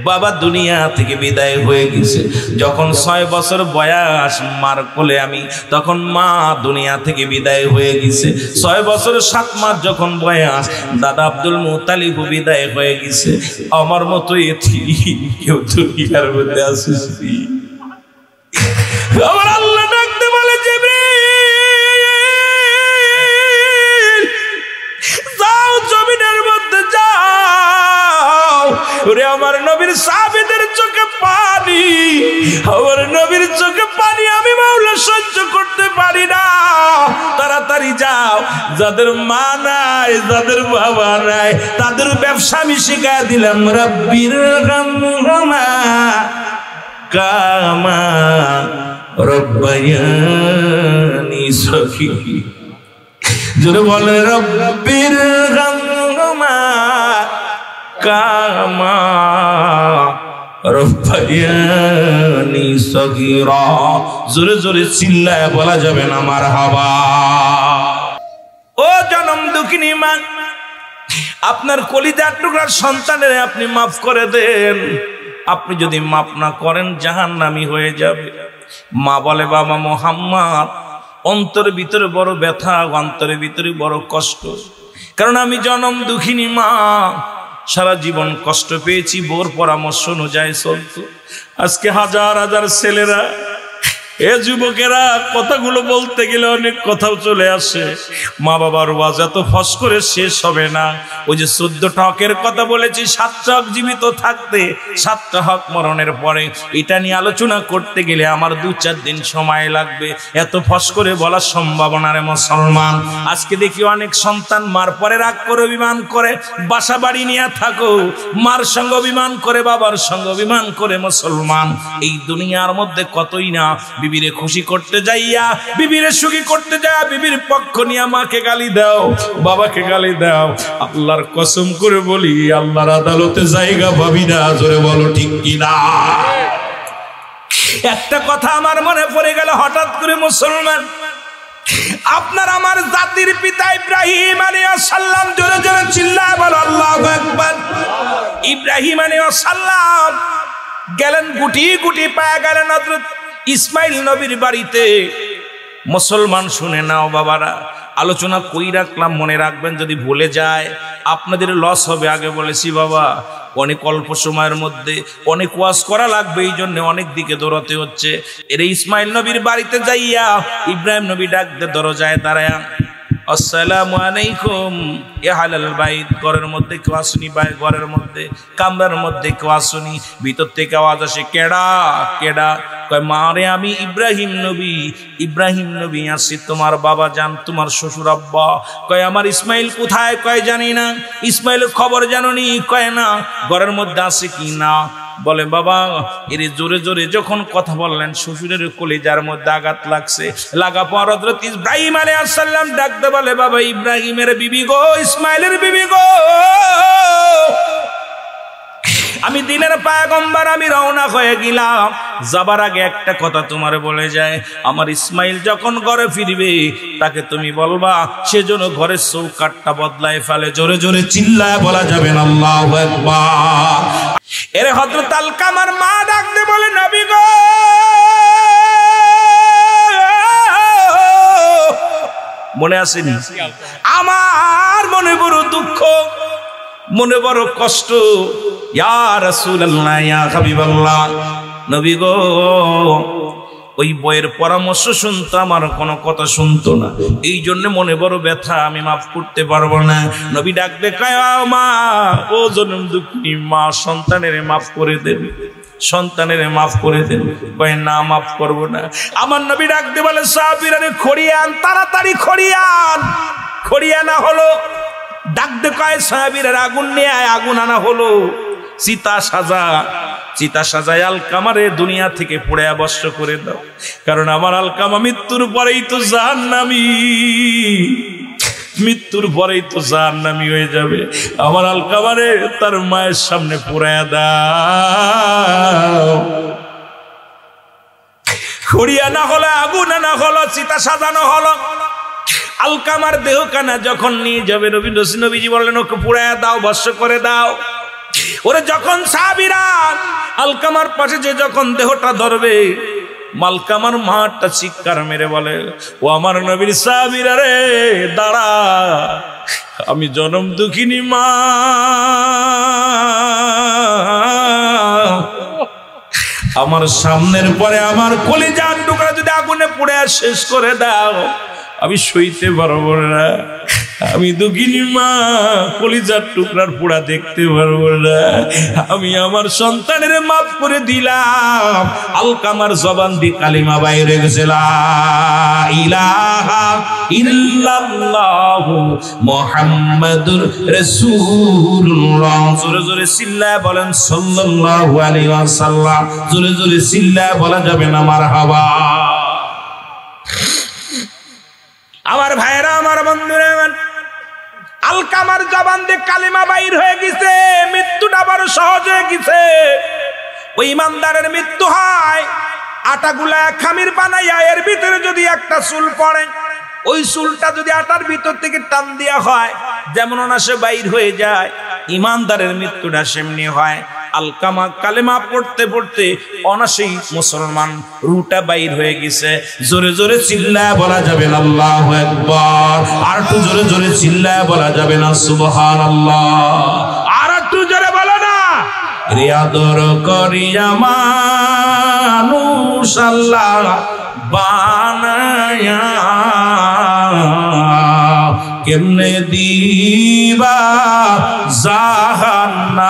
A: বাবা দুনিয়া থেকে বিদায় হয়ে গেছে, যখন 6 বছর বয়স মার কোলে আমি, তখন মা দুনিয়া থেকে বিদায় হয়ে গেছে। 6 বছর 7 মাস যখন বয়স দাদা আব্দুল মুত্তালিব বিদায় হয়ে গেছে। আমার মতো এতি কেউ দুনিয়ার মধ্যে আসিস। আমার আল্লাহ ডাকতে বলে, জিবরিল যাও জমিনের মধ্যে যাও। ওরে আমার নবীর সাহাবীদের চোখে পানি, আমার নবীর চোখে পানি আমি মাওলা সহ্য করতে পারি না। তাড়াতাড়ি যাও, যাদের মা নাই যাদের বাবা নাই তাদের ব্যবসা আমি শিখাই দিলাম। রব্বির গামমা কামা রব্বায়ানি সখী। জোরে বলে, রব্বির গামমা কামা রব্বায়ানি সগীরা। জোরে জোরে চিল্লায় বলা যাবে না মারহাবা। ও জনম দুঃখিনী মা, আপনার কলিজার টুকরার সন্তানের আপনি মাফ করে দেন। আপনি যদি মাফ না করেন জাহান্নামী হয়ে যাবে। মা বলে, বাবা মুহাম্মদ, অন্তরের ভিতরে বড় ব্যথা, অন্তরের ভিতরে বড় কষ্ট, কারণ আমি জনম দুঃখিনী মা, সারা জীবন কষ্ট পেয়েছি, বোর পরামর্শ অনুযায়ী চলতো। আজকে হাজার হাজার ছেলেরা এ যুবকেরা কথাগুলো বলতে গেলে অনেক কথাও চলে আসে। মা বাবার ওয়াজ এত ফস করে শেষ হবে না। ওই যে 14টা হকের কথা বলেছি, 7টা হক জীবিত থাকতে, 7টা হক মরণের পরে, এটা নিয়ে আলোচনা করতে গেলে আমার 2-4 দিন সময় লাগবে। এত ফস করে বলার সম্ভাবনা রে মুসলমান। আজকে দেখি অনেক সন্তান মার পরে রাগ করে অভিমান করে, বাসা বাড়ি নিয়ে থাকো, মার সঙ্গে অভিমান করে, বাবার সঙ্গে অভিমান করে। মুসলমান, এই দুনিয়ার মধ্যে কতই না বিবিরে খুশি করতে যাইয়া, বিবিরে সুখী করতে যায়, বিবির পক্ষ নিয়ে মাকে গালি দাও, বাবাকে গালি দাও। আল্লাহর কসম করে বলি, আল্লাহর আদালতে জায়গা পাবি না। জোরে বলো ঠিক কিনা? একটা কথা আমার মনে পড়ে গেল হঠাৎ করে মুসলমান। আপনার আমার জাতির পিতা ইব্রাহিম আলাইহিস সালাম, জোরে জোরে চিল্লায় বলো আল্লাহু আকবার। ইব্রাহিম আলাইহিস সালাম গেলেন, গুটি গুটি পায়ে গেলেন হযরত ইসমাইল নবীর বাড়িতে। মুসলমান শুনে নাও বাবারা, আলোচনা কই রাখলাম মনে রাখবেন, যদি ভুলে যায় আপনাদের লস হবে। আগে বলেছি বাবা, অনেক অল্প সময়ের মধ্যে অনেক ওয়াজ করা লাগবে, এই জন্য অনেক দিকে দৌড়াতে হচ্ছে। এর ইসমাইল নবীর বাড়িতে যাইয়া ইব্রাহিম নবী ডাকতে দরজায় দাঁড়ায়, আসসালামু আলাইকুম এ হালাল বাইত। ঘরের মধ্যে কেউ আসুনি, ঘরের মধ্যে কামরার মধ্যে কেউ আসুনি। ভিতর থেকে আওয়াজ আসে, কেডা কেডা? কয় মা রে, আমি ইব্রাহিম নবী। ইব্রাহিম নবী আসি, তোমার বাবা জান, তোমার শ্বশুর আব্বা। কয় আমার ইসমাইল কোথায়? কয় জানি না। ইসমাইলের খবর জানোনি? কয় না। ঘরের মধ্যে আসে কি না? বলে বাবা, এর জোরে জোরে যখন কথা বললেন, শ্বশুরের কলিজার মধ্যে আঘাত লাগছে। লাগা পর হযরত ইব্রাহিম আলাইহিস সালাম ডাকতে বলে, বাবা ইব্রাহিমের বিবি গো, ইসমাইলের বিবি গো, আমি দিনের পয়গম্বর, আমি রওনা হয়ে গেলাম। যাবার আগে একটা কথা তোমারে বলে যায়, আমার ইসমাইল যখন ঘরে ফিরবে, তাকে তুমি বলবা সেজন্য ঘরের চৌকাঠটা বদলায় ফেলে। জোরে জোরে চিল্লায় বলা যাবে না আল্লাহু আকবার। এর হযরত আলকামার মা ডাকতে বলে, নবী গো, মনে আসেনি? আমার মনে বড় দুঃখ, মনে বড় কষ্ট। ইয়া রাসূলুল্লাহ, ইয়া হাবিবাল্লাহ, নবী গো, ওই বইয়ের পরামর্শ শুনতো, আমার কোনো কথা শুনতো না, এই জন্য মনে বড় ব্যথা, আমি মাফ করতে পারবো না। নবী ডাকতে কয়, মা, ও জনম দুঃখিনী মা, সন্তানের মাফ করে দেবে, সন্তানের মাফ করে দেন। কয় না, মাফ করবো না। আমার নবী ডাকতে বলে, সাহাবীরা খড়িয়ান, তাড়াতাড়ি খড়িয়ান। খড়িয়ানা হলো, ডাকতে কয় সাহাবীরা আগুন নিয়ে আয়। আগুন আনা হলো, চিতা সাজা, চিতা সাজায় আলকামারে দুনিয়া থেকে পুড়ে অবশ্য করে দাও, কারণ আমার আলকামা মৃত্যুর পরেই তো জাহান্নামী, মৃত্যুর পরেই তো জাহান্নামী হয়ে যাবে। আমার আলকামারে তার মায়ের সামনে পুড়ায়া দাও। খড়ি আনা হলো, আগুন আনা হলো, চিতা সাজানো হলো। আলকামার দেহখানা যখন নিয়ে যাবে, নবীজি বললেন, ওকে পুড়ায়া দাও, ভস্ম করে দাও। ওরে যখন সাহাবীরা আলকামার পাশে যে যখন দেহটা ধরবে, মালকামার মাটা চিৎকার মেরে বলে, ও আমার নবীর সাহাবীরা রে, দাঁড়া, আমি জনম দুঃখিনী মা, আমার সামনের পরে আমার কলিজার টুকরা যদি আগুনে পুড়ে শেষ করে দাও, আমি সইতে পারবো না। আমি দুঃখিনী মা, কলিজার টুকরার পোড়া দেখতে পারবো না। আমি আমার সন্তানের মাফ করে দিলাম। আলকামার জবান দিয়ে কালিমা বাইরে গেছে, লা ইলাহা ইল্লাল্লাহু মুহাম্মাদুর রাসূলুল্লাহ। জোরে জোরে চিল্লায় বলেন সাল্লাল্লাহু আলাইহি ওয়াসাল্লাম। জোরে জোরে চিল্লায় বলা যাবে না মারহাবা। আমার ভাইরা, আমার বন্ধুরা, আলকামার জবান দিয়ে কালিমা বাইর হয়ে গেছে, মৃত্যুটা বড় সহজ হয়ে গেছে। ওই ইমানদারের মৃত্যু হয় আটাগুলা খামির বানাইয়া, এর ভিতরে যদি একটা চুল পড়ে, ওই চুলটা যদি আটার ভিতর থেকে টান দেওয়া হয়, যেমন অনাসে বাইর হয়ে যায়, ইমানদারের মৃত্যুটা সেমনি হয়। আলকামা কালেমা পড়তে পড়তে অনাসেই মুসলমান রুটা বাইর হয়ে গেছে। জোরে জোরে চিল্লায় বলা যাবে না আল্লাহু আকবার। আর একটু জোরে জোরে চিল্লায় বলা যাবে না সুবহানাল্লাহ। আর একটু জোরে বলো না। রে আদর করিয়া মানুষ আল্লাহ বানায়া কেমনে দিবা জাহান্নামে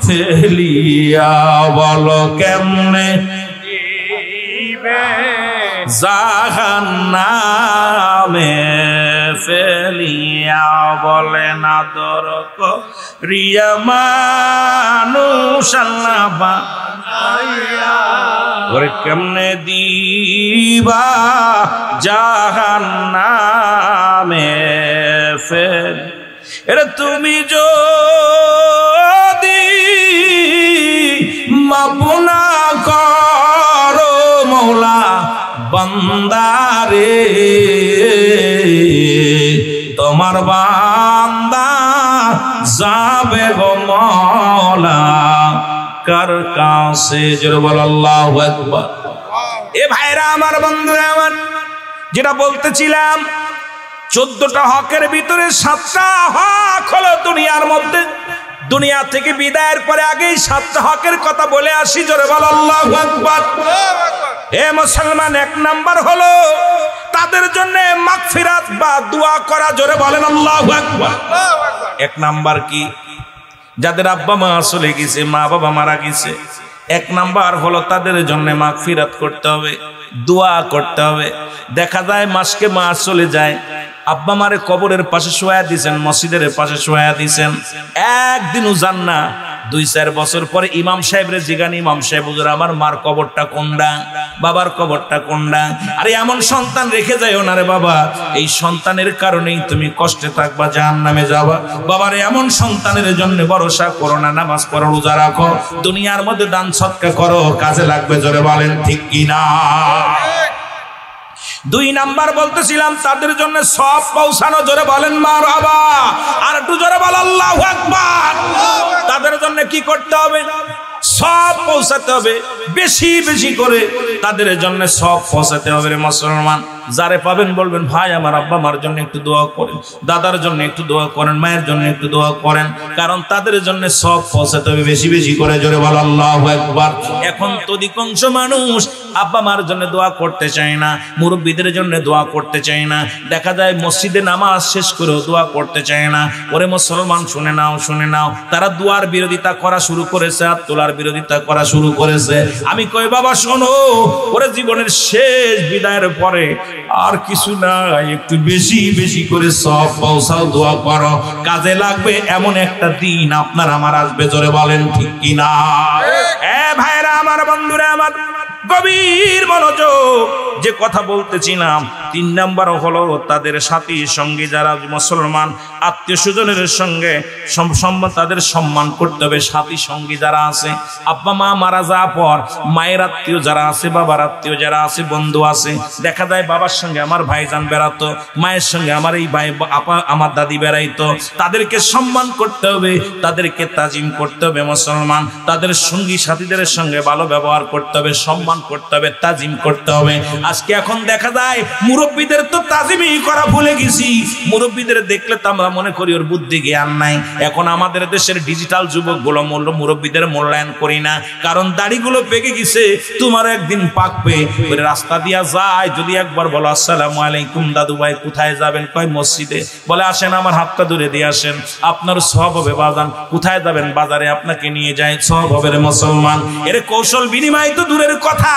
A: ফেলিয়া, বলো কেমনে দিবে জাহান্নামে ফেলিয়া, বলে না দরক রিয়া মানুষ আল্লাহ বানাইয়া, ওরে কেমনে দিবা জাহান্নামে ফেল। এরে তুমি যদি মাফ না করো মৌলা বান্দারে, তোমার বান্দা যাবে গো মওলা কার কাছে, জোরে বল আল্লাহু আকবার। এ ভাইরা আমার, বন্ধুরা আমার, যেটা বলতেছিলাম 14টা হকের ভিতরে 7টা হক হলো দুনিয়ার মধ্যে। দুনিয়া থেকে বিদায়ের পরে আগেই 7টা হকের কথা বলে আসি, জোরে বল আল্লাহু আকবার। এ মুসলমান, 1 নাম্বার হলো তাদের জন্য মাগফিরাত বা দোয়া করা, জোরে বলেন আল্লাহু আকবার। 1 নাম্বার কি? যাদের আব্বা মা চলে গেছে, মা বাবা মারা গেছে, 1 নাম্বার হলো তাদের জন্য মাগফিরাত করতে হবে, দোয়া করতে হবে। দেখা যায় মাসকে মাস চলে যায়, আব্বা মারে কবরের পাশে শোয়া দিয়েছেন, মসজিদের পাশে শোয়া দিয়েছেন, একদিনও যান না। 2-4 বছর পরে ইমাম সাহেবরে জিগান, ইমাম সাহেব হুজুর আমার মার কবরটা কোনটা, বাবার কবরটা কোনটা? আরে এমন সন্তান রেখে যাইও না রে বাবা, এই সন্তানের কারণেই তুমি কষ্টে থাকবা, জাহান্নামে যাবা। বাবার এমন সন্তানের জন্য ভরসা করো না, নামাজ পড়ো, রোজা রাখো, দুনিয়ার মধ্যে দান সদকা করো, কাজে লাগবে, জোরে বলেন ঠিক কিনা। 2 নাম্বার বলতেছিলাম তাদের জন্য সব পৌঁছানো, জোরে বলেন মারহাবা। আর একটু জোরে বল আল্লাহু আকবার। তাদের জন্য কি করতে হবে? সব পৌঁছাতে হবে, বেশি বেশি করে তাদের জন্য সব পৌঁছাতে হবে রে মুসলমান। যারে পাবেন বলবেন ভাই আমার আব্বা মার জন্য একটু দোয়া করেন, দাদার জন্য একটু দোয়া করেন, মায়ের জন্য একটু দোয়া করেন, কারণ তাদের জন্য সব পৌঁছাতে হবে বেশি বেশি করে, জোরে বল আল্লাহু আকবার। এখন তো অধিকাংশ মানুষ আব্বা মার জন্য দোয়া করতে চায় না, মুরব্বীদের জন্য দোয়া করতে চায় না। দেখা যায় মসজিদে নামাজ শেষ করেও দোয়া করতে চায় না। ওরে মুসলমান, শুনে নাও, শুনে নাও, তারা দোয়ার বিরোধিতা করা শুরু করেছে, হাত তোলার বিরোধিতা করা শুরু করেছে। আমি কই বাবা শোনো, ওরে জীবনের শেষ বিদায়ের পরে আর কিছু না, একটু বেশি বেশি করে সব পৌঁছাও, দোয়া করো, কাজে লাগবে। এমন একটা দিন আপনার আমার আসবে, জোরে বলেন ঠিক কিনা। এ ভাইরা আমার, বন্ধুরা আমার, গভীর মনোযোগ, যে কথা বলতেছিলাম 3 নাম্বার হলো তাদের সাথী সঙ্গী যারা মুসলমান, আত্মীয় স্বজনের সঙ্গে তাদের সম্মান করতে হবে। সাথী সঙ্গী যারা আছে, আব্বা মা মারা যাওয়ার পর মায়ের আত্মীয় যারা আছে, বাবার আত্মীয় যারা আছে, বন্ধু আছে, দেখা যায় বাবার সঙ্গে আমার ভাইজান বেড়াতো, মায়ের সঙ্গে আমার এই ভাই আপা আমার দাদি বেড়াইতো, তাদেরকে সম্মান করতে হবে, তাদেরকে তাজিম করতে হবে মুসলমান। তাদের সঙ্গী সাথীদের সঙ্গে ভালো ব্যবহার করতে হবে, সম্মান করতে হবে, তাজিম করতে হবে। আজকে এখন দেখা যায় মুরব্বীদের তো তাজিমই করা ভুলে গেছি। মুরব্বীদের দেখলে তো আমরা মনে করি ওর বুদ্ধি জ্ঞান নাই। এখন আমাদের দেশের ডিজিটাল যুবক গুলো মুরব্বীদের মূল্যায়ন করি না, কারণ দাড়িগুলো পেকে গেছে, তোমার একদিন পাকবে। ওই রাস্তা দিয়া যায়, যদি একবার বলো আসসালামু আলাইকুম দাদু ভাই, কোথায় যাবেন? কয় মসজিদে। বলে আসেন আমার হাতটা ধরে দিয়ে আসেন, আপনার সব হবে বাজান। কোথায় যাবেন? বাজারে, আপনাকে নিয়ে যায়, সব হবে রে মুসলমান। এর কৌশল বিনিময় তো দূরের কথা,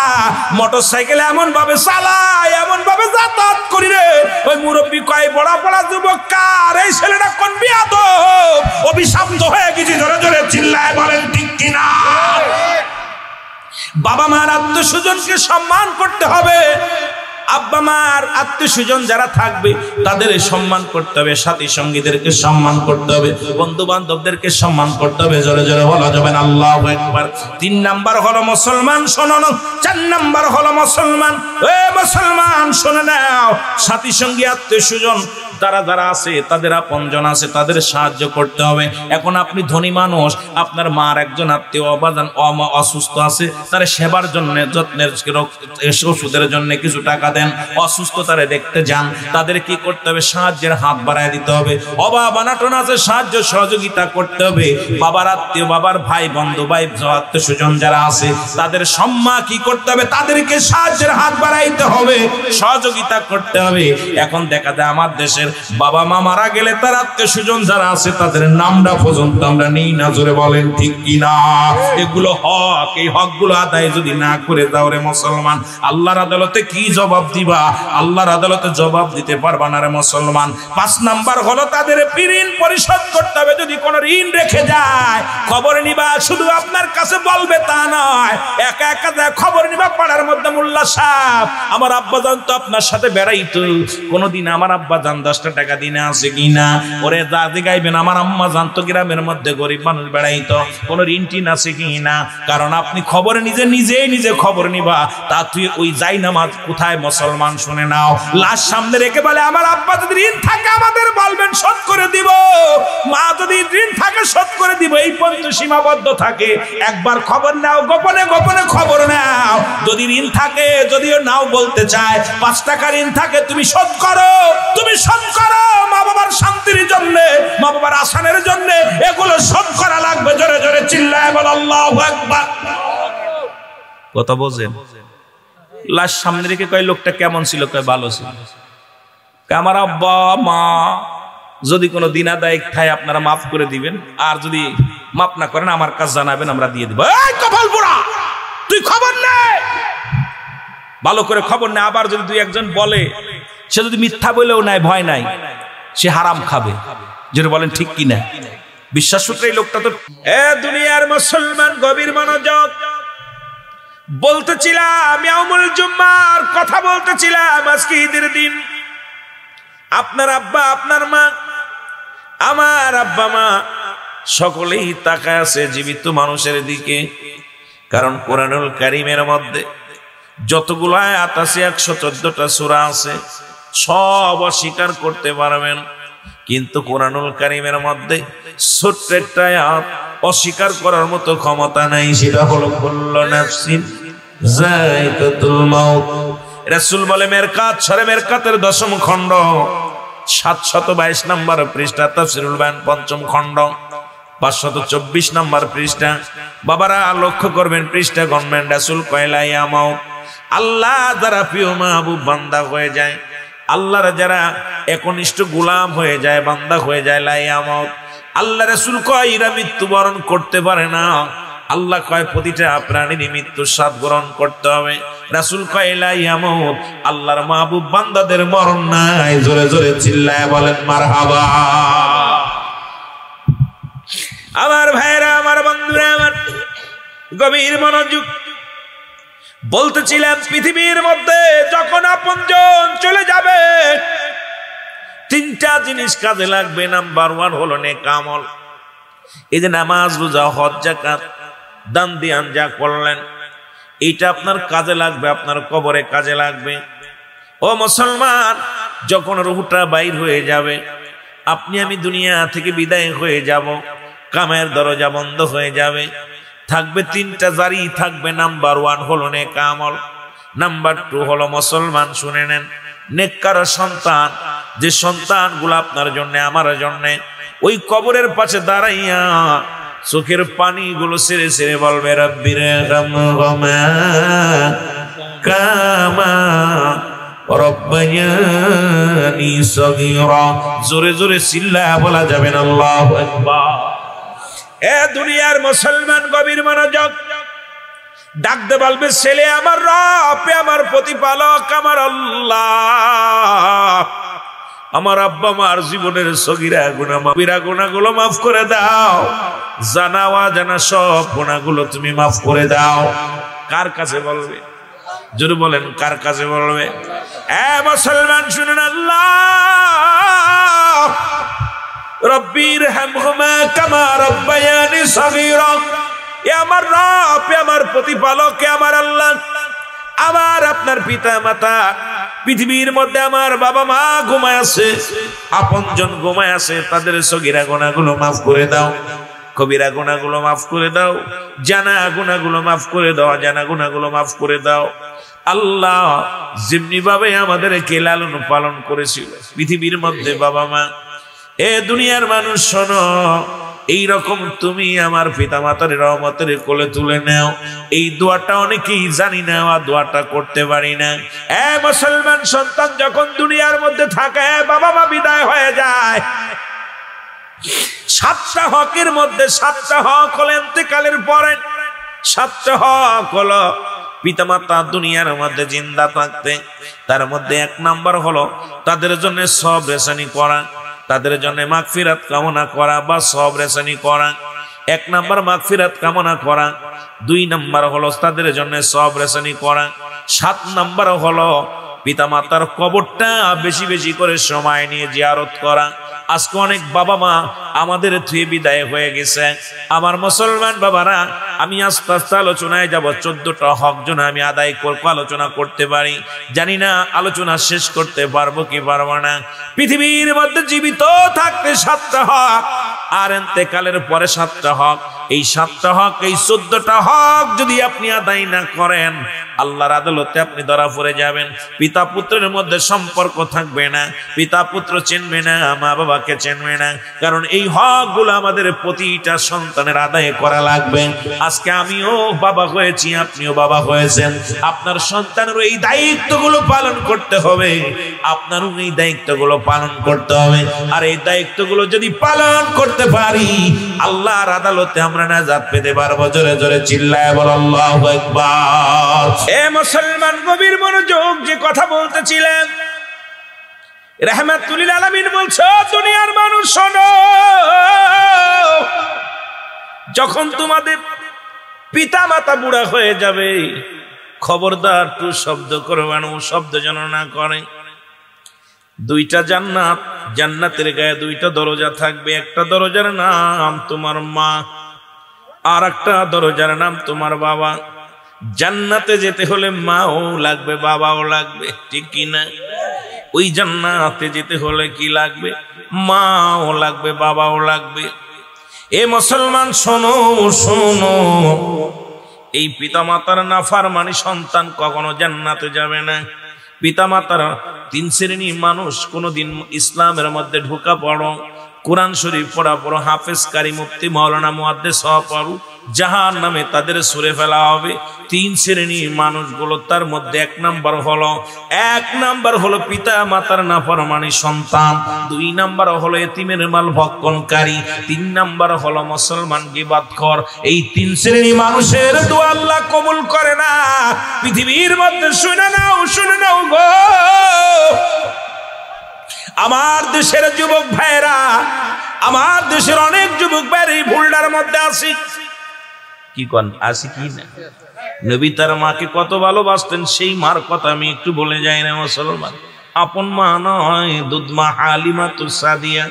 A: মোটর সাইকেল এমন ভাবে চালায়, এমন ভাবে যাতায়াত করি রে। ওই মুরব্বী কয় বড়া পড়া যুবক কার? এই ছেলেটা কোন বিয়াদব, অভিশপ্ত হয়ে গেছি, জোরে জোরে চিল্লায় বলেন ঠিক কিনা। বাবা মার আত্মীয় স্বজনকে সম্মান করতে হবে। আব্বা মার আত্মীয় স্বজন যারা থাকবে তাদের সম্মান করতে হবে, সাথী সঙ্গীদেরকে সম্মান করতে হবে, বন্ধু বান্ধবদেরকে সম্মান করতে হবে, জোরে জোরে বলা যাবে না আল্লাহু আকবার। 3 নাম্বার হলো মুসলমান, শোনো না। 4 নাম্বার হলো মুসলমান, এ মুসলমান শুনে নাও, সাথী সঙ্গী আত্মীয় স্বজন যারা আছে, তাদের আপনজন আছে, তাদের সাহায্য করতে হবে। এখন আপনি ধনী মানুষ, আপনার মার একজন আত্মীয় অসুস্থ আছে, তার সেবার জন্য, যত্নের, ওষুধের জন্য কিছু টাকা দেন, দেন, অসুস্থতারে দেখতে যান, তাদের কি করতে হবে? সাহায্যের হাত বাড়ায় দিতে হবে। অভাব অনাটন আছে, সাহায্য সহযোগিতা করতে হবে। বাবার আত্মীয়, বাবার ভাই বন্ধু, ভাই আত্মীয় স্বজন যারা আছে তাদের সম্মান কি করতে হবে? তাদেরকে সাহায্যের হাত বাড়াইতে হবে, সহযোগিতা করতে হবে। এখন দেখা যায় আমার দেশের বাবা মা মারা গেলে তার আত্মীয় স্বজন যারা আছে তাদের নামটা পর্যন্ত আমরা নেই না। জোরে বলেন ঠিক কিনা? এগুলো হক, এই হকগুলো আদায় যদি না করে দাও রে মুসলমান, আল্লাহর আদালতে কি জবাব দিবা? আল্লাহর আদালতে জবাব দিতে পারবা না রে মুসলমান। 5 নাম্বার হলো তাদের ঋণ পরিশোধ করতে হবে। যদি কোনো ঋণ রেখে যায় খবর নিবা, শুধু আপনার কাছে বলবে তা নয়, একা একা খবর নিবা পাড়ার মধ্যে, মোল্লা সাহেব আমার আব্বাজান তো আপনার সাথে বেড়াইতো, কোনদিন আমার আব্বাজান 10টা টাকা দিনে আছে কিনা? ওরে দাদি গাইবেন আমার আম্মা জানতো গ্রামের মধ্যে গরিব মানুষ বেড়াইতো, কোন ঋণ টিন আছে কিনা? কারণ আপনি খবর নিজে খবর নিবা। তা তুই ওই যাই নামাজ কোথায় মুসলমান শুনে নাও, লাশ সামনে রেখে বলে আমার আব্বা যদি ঋণ থাকে আমাদের বলবেন শোধ করে দিব, মা যদি ঋণ থাকে শোধ করে দিব, এই পর্যন্ত সীমাবদ্ধ থাকে। একবার খবর নাও, গোপনে গোপনে খবর নাও। যদি ঋণ থাকে, যদিও নাও বলতে চায়, 5 টাকা ঋণ থাকে, তুমি শোধ করো, তুমি শোধ করো। মা বাবার শান্তির জন্য, মা বাবার আসানের জন্য এগুলো শোধ করা লাগবে। জোরে জোরে চিল্লায় বল আল্লাহু আকবার। কথা বোঝেন? লাশ সামনে রেখে কয় লোকটা কেমন ছিল? কয় ভালো ছিল। আমার আব্বা মা যদি কোনো দিন আদায় খায় আপনারা মাফ করে দিবেন, আর যদি মাফ না করেন আমার কাছে জানাবেন, আমরা দিয়ে দিব। এই কপাল পোড়া, তুই খবর নে, ভালো করে খবর নে। আবার যদি 2-1 বলে, সে যদি মিথ্যা বলেও নাই, ভয় নাই, সে হারাম খাবে। যেটা বলেন ঠিক কিনা? বিশ্বাস সূত্রে এই লোকটা তো। দুনিয়ার মুসলমান গভীর মনোযোগ। বলতেছিলাম ইয়াউমুল জুম্মার কথা বলতেছিলাম, আজকে ঈদের দিন। আপনার আব্বা, আপনার মা, আমার আব্বা মা সকলেই তাকায় আছে জীবিত মানুষের দিকে। কারণ কোরআনুল কারীমের মধ্যে যতগুলো আয়াত আছে, 114টা সূরা আছে, সব অস্বীকার করতে পারবেন, কিন্তু কোরআনুল কারীমের মধ্যে ছোট্ট একটা আয়াত অস্বীকার করার মতো ক্ষমতা নাই। সেটা হলো কুল্লু নাফসিন যায়কাতুল মাউত। রাসূল বলে মেরকাত সূরা মেরকাতের 10ম খণ্ড 722 নম্বর পৃষ্ঠা, তাফসীরুল বায়ান 5ম খণ্ড 524 নম্বর পৃষ্ঠা। বাবারা লক্ষ্য করবেন, পৃষ্ঠা গণবেন। রাসূল কয়লা ইয়া মাউত, আল্লাহ যারা প্রিয় মাহবুব বান্দা হয়ে যায়, আল্লাহর যারা একনিষ্ঠ গোলাম হয়ে যায়, বান্দা হয়ে যায়, লা ইয়া মাউত, আল্লাহ রাসূল কয় এরা মৃত্যুবরণ করতে পারে না। আল্লাহ কয় প্রতিটা প্রাণীর মৃত্যুর স্বাদ গ্রহণ করতে হবে। রাসূল কয় লা ইয়া মাউত, আল্লাহর মাহবুব বান্দাদের মরণ নাই। জোরে জোরে চিল্লায় বলেন মারহাবা। আমার ভাইরা, আমার বন্ধুরা, আমার গভীর মনোযোগ। বলতেছিলাম পৃথিবীর মধ্যে যখন আপনজন চলে যাবে, 3টা জিনিস কাজে লাগবে। নাম্বার 1 হলো নেক আমল। এই যে নামাজ, রোজা, হজ, যাকাত, দান দিয়ান যা করলেন, এইটা আপনার কাজে লাগবে, আপনার কবরে কাজে লাগবে। ও মুসলমান, যখন রূহটা বাইর হয়ে যাবে, আপনি আমি দুনিয়া থেকে বিদায় হয়ে যাব, কামের দরজা বন্ধ হয়ে যাবে, থাকবে 3টা জারি থাকবে। নাম্বার 1 হলো নেক আমল। নাম্বার 2 হলো মুসলমান শুনে নেন, নেককার সন্তান, যে সন্তানগুলো আপনার জন্য আমার জন্য ওই কবরের পাশে দাঁড়াইয়া চোখের পানিগুলো ছেড়ে ছেড়ে বলবে রব্বিরহামহুমা কামা রব্বায়ানি সগীরা। জোরে জোরে চিল্লায়া বলা যাবে না আল্লাহু আকবার। এ দুনিয়ার মুসলমান গভীর মনোযোগ। ডাকতে বলবে ছেলে আমার রব, আমার প্রতিপালক, আমার আল্লাহ, আমার আব্বা মার জীবনের সগীরা গুনাহগুলো মাফ করে দাও, জানা অজানা সব গুনাহগুলো তুমি মাফ করে দাও। কার কাছে বলবে? জোরে বলেন, কার কাছে বলবে? এ মুসলমান শুনুন, আল্লাহ রব্বিরহামহুমা কামা রব্বায়ানি সগীরা। এ আমার রব, আমার প্রতিপালক, আমার আল্লাহ, আমার আপনার পিতা মাতা, পৃথিবীর মধ্যে আমার বাবা মা ঘুমায় আছে, আপনজন ঘুমায় আছে, তাদের সগীরা গুনাহগুলো মাফ করে দাও, কবিরা গুনাহগুলো মাফ করে দাও, জানা গুনাহগুলো মাফ করে দাও, জানা গুনাহগুলো মাফ করে দাও। আল্লাহ যেমনি ভাবে আমাদেরকে লালন পালন করেছিল পৃথিবীর মধ্যে, বাবা মা এ দুনিয়ার মানুষ শোনো, এই রকম তুমি আমার পিতামাতার রহমতের কোলে তুলে নাও। এই দোয়াটা অনেকেই জানি না, দোয়াটা করতে পারি না। এ মুসলমান সন্তান যখন দুনিয়ার মধ্যে থাকে, বাবা মা বিদায় হয়ে যায়, 7টা হকের মধ্যে 7টা হক হলো ইন্তেকালের পরে। 7টা হক হলো পিতামাতা দুনিয়ার মধ্যে জিন্দা থাকতে। তার মধ্যে 1 নাম্বার হলো তাদের জন্য সব রেশানি করা, তাদের জন্য মাগফিরাত কামনা করা বা সব রেশানি করা। 1 নাম্বার মাগফিরাত কামনা করা, 2 নাম্বার হলো তাদের জন্য সব রেশানি করা, 7 নাম্বার হলো পিতামাতার কবরটা বেশি বেশি করে সময় নিয়ে জিয়ারত করা। আজকে অনেক বাবা মা আমাদের থুয়ে বিদায় হয়ে গেছে। আমার মুসলমান বাবারা, আমি আস্তে আস্তে আলোচনায় যাব। 14টা হক যেন আমি আদায় করব, আলোচনা করতে পারি। জানি না আলোচনা শেষ করতে পারবো কি পারবো না। পৃথিবীর মধ্যে জীবিত থাকতে 7টা হক, আর ইন্তেকালের পরে 7টা হক। এই 7টা হক, এই 14টা হক যদি আপনি আদায় না করেন, আল্লাহর আদালতে আপনি ধরা পড়ে যাবেন। পিতা পুত্রের মধ্যে সম্পর্ক থাকবে না, পিতা পুত্র চিনবে না, মা বাবাকে চিনবে না। কারণ এই হকগুলো আমাদের প্রতিটা সন্তানের আদায় করা লাগবে। আজকে আমিও বাবা হয়েছি, আপনিও বাবা হয়েছেন, আপনার সন্তানেরও এই দায়িত্বগুলো পালন করতে হবে, আপনারও এই দায়িত্বগুলো পালন করতে হবে। আর এই দায়িত্বগুলো যদি পালন করতে পারি, আল্লাহর আদালতে আমরা নাজাত পেতে পারবো। জোরে জোরে চিল্লায় বল আল্লাহু আকবার। এ মুসলমান, গভীর মনোযোগ, যে কথা বলতেছিলেন রাহমাতুল লিল আলামিন বলছো, দুনিয়ার মানুষ শোনো, যখন তোমাদের পিতা মাতা বুড়া হয়ে যাবে, খবরদার টু শব্দ করবে না, শব্দ যেন না করে। 2টা জান্নাত, জান্নাতের গায়ে 2টা দরজা থাকবে। একটা দরজার নাম তোমার মা, আর একটা দরজার নাম তোমার বাবা। জান্নাতে যেতে হলে মাও লাগবে, বাবাও লাগবে, ঠিক কিনা? ওই জান্নাতে যেতে হলে কি লাগবে? মাও লাগবে, বাবাও লাগবে। এ মুসলমান শোনো শোনো, এই পিতামাতার নাফরমানি সন্তান কখনো জান্নাতে যাবে না। পিতামাতার 3 শ্রেণীর মানুষ কোনোদিন ইসলামের মধ্যে ঢোকা পড়ো, কোরআন শরীফ পড়া পড়ো, হাফেজ, কারি, মুফতি, মাওলানা, মুহাদ্দিস সহ পড়ো, জাহান্নামে তাদের ছুঁড়ে ফেলা হবে। 3 শ্রেণীর মানুষগুলো, তার মধ্যে 1 নাম্বার হলো পিতা মাতার নাফরমানি সন্তান, 2 নাম্বার হলো এতিমের মাল ভক্ষণকারী, 3 নাম্বার হলো মুসলমান গীবতখোর। এই 3 শ্রেণীর মানুষের দোয়া আল্লাহ কবুল করে না। পৃথিবীর মধ্যে শুনে নাও গো, আমার দেশের যুবক ভাইরা, আমার দেশের অনেক যুবক ভাইরা এই ভুলটার মধ্যে আসি। কি কোন আসি কি না? নবী তার মাকে কত ভালোবাসতেন, সেই মার কথা আমি একটু বলে যাই না মুসলমান। আপন মা নয়, দুধ মা হালিমাতুস সাদিয়া।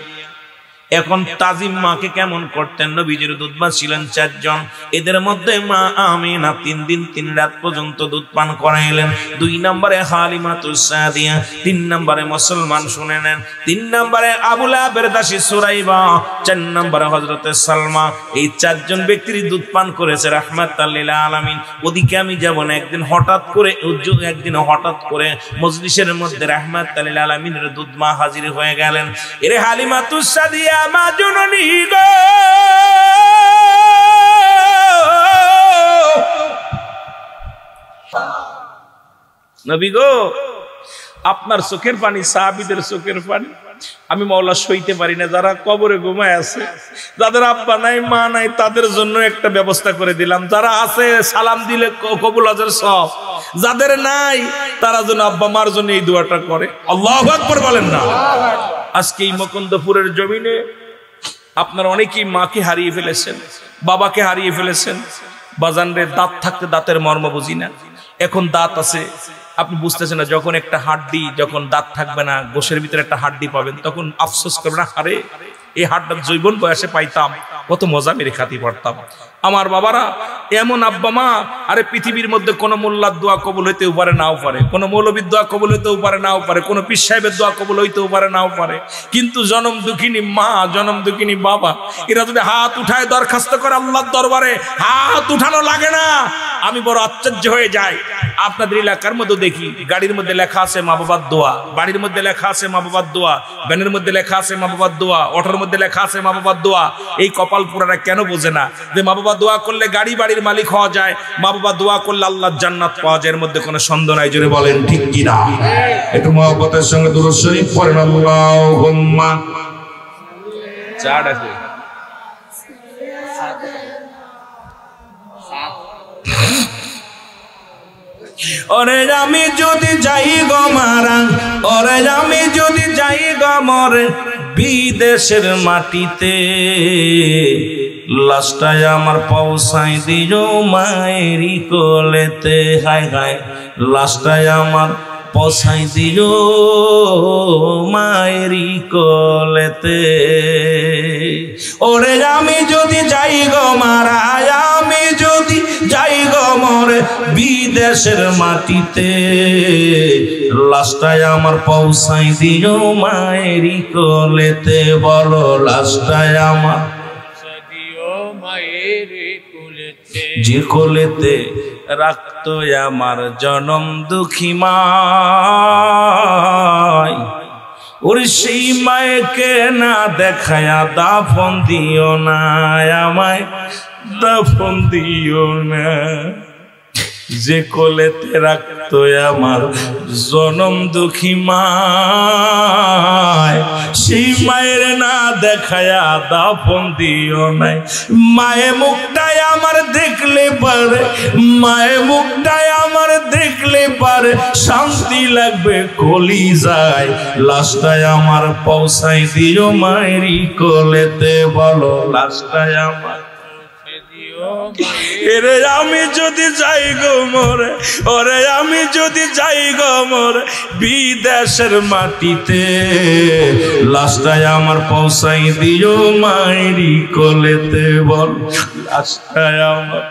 A: এখন তাজিম মাকে কেমন করতেন? নবীজির দুধ মা ছিলেন 4 জন। এদের মধ্যে মা আমিনা 3 দিন 3 রাত পর্যন্ত দুধ পান করাইলেন। 2 নম্বরে হালিমাতুস সাদিয়া, 3 নম্বরে মুসলমান শুনে নেন, 3 নম্বরে আবু লাহাবের দাসী সুরাইবা, 4 নম্বরে হযরতে সালমা। এই 4 জন ব্যক্তির দুধ পান করেছে রাহমাতাল লিল আলামিন। ওদিকে আমি যাব না। একদিন হঠাৎ করে মজলিসের মধ্যে রাহমাতাল লিল আলামিনের দুধ মা হাজির হয়ে গেলেন। এরে হালিমাতুস সাদিয়া মা জননী গো, নবী গো, আপনার চোখের পানি, সাহাবীদের চোখের পানি আমি মাওলা সইতে পারি না। যারা কবরে ঘুমায় আছে, যাদের আব্বা নাই মা নাই, তাদের জন্য একটা ব্যবস্থা করে দিলাম। যারা আছে সালাম দিলে কবুল আজর সব, যাদের নাই তারা যেন আব্বা মার জন্য এই দোয়াটা করে। আল্লাহু আকবার বলেন না। আজকে এই মুকুন্দপুরের জমিনে আপনারা অনেকেই মাকে হারিয়ে ফেলেছেন, বাবাকে হারিয়ে ফেলেছেন। বাজানরে, দাঁত থাকতে দাঁতের মর্ম বুঝি না। এখন দাঁত আছে, আপনি বুঝতেছেন না। যখন একটা হাড্ডি, যখন দাঁত থাকবে না, গোশের ভিতরে একটা হাড্ডি পাবেন, তখন আফসোস করবে না, আরে এই হাড্ডা জৈবন বয়সে পাইতাম, কত মজা মেরে খাতি পারতাম। আমার বাবারা, এমন আব্বা মা, আরে পৃথিবীর মধ্যে কোনো মোল্লার দোয়া কবুল হইতেও পারে, নাও পারে, কোনো মৌলবীর দোয়া কবুল হইতেও পারে, নাও পারে, কোনো পীর সাহেবের দোয়া কবুল হইতেও পারে, নাও পারে। কিন্তু জনম দুঃখিনী মা, জনম দুঃখিনী বাবা, এরা যদি হাত উঠায় দরখাস্ত করে আল্লাহর দরবারে, হাত উঠানো লাগে না। আমি বড় আশ্চর্য হয়ে যাই। আপনাদের এলাকার মধ্যে দেখি গাড়ির মধ্যে লেখা আছে মা বাবার দোয়া, বাড়ির মধ্যে লেখা আছে মা বাবার দোয়া, ভ্যানের মধ্যে লেখা আছে মা বাবার দোয়া, অটোর মধ্যে লেখা আছে মা বাবার দোয়া। এই কপাল পুরারা কেন বোঝে না যে মা বাবা দোয়া করলে গাড়ি বাড়ির মালিক হওয়া যায়, মা বাবা দোয়া করলে আল্লাহর জান্নাত পাওয়া যায়? এর মধ্যে কোনো সন্দেহ নাই, জোরে বলেন ঠিক কিনা? একটু মহব্বতের সঙ্গে দুরূদ শরীফ পড়েন। আল্লাহুম্মা চার আছে ওরে আমি যদি যাই গো মারা, ওরে আমি যদি যাই গো মরে বিদেশের মাটিতে, লাশটায় আমার পৌঁছাই দিও মায়েরই কোলেতে। হায় হায়, লাশটায় আমার পৌঁছাই দিও মায়েরই কোলেতে। ওরে আমি যদি যাই গো মারা, আমি যদি যাই গো মরে বিদেশের মাটিতে, লাশটায় আমার পৌঁছাই দিও মায়েরই কোলেতে। বলো লাশটায় আমার যে কোলেতে রাখতো আমার জনম দুঃখী মায়, ওর সেই মায়কে না দেখায়া দাফন দিও না, আমায় দাফন দিও না। যে কোলেতে রাখতো আমার জনম দুঃখী মায়, সেই মায়ের না দেখায়া দাফন দিও নাই। মায়ের মুখটাই আমার দেখলে পারে, মায়ের মুখটাই আমার দেখলে পারে শান্তি লাগবে কলিজায়। লাশটায় আমার পৌঁছাই দিও মায়েরই কোলেতে। বলো লাশটায় আমার এরে আমি যদি যাই গো মরে, ওরে আমি যদি যাই গো মরে বিদেশের মাটিতে, লাশটায় আমার পৌঁছাই দিও মায়েরই কোলেতে। বল লাশটায় আমার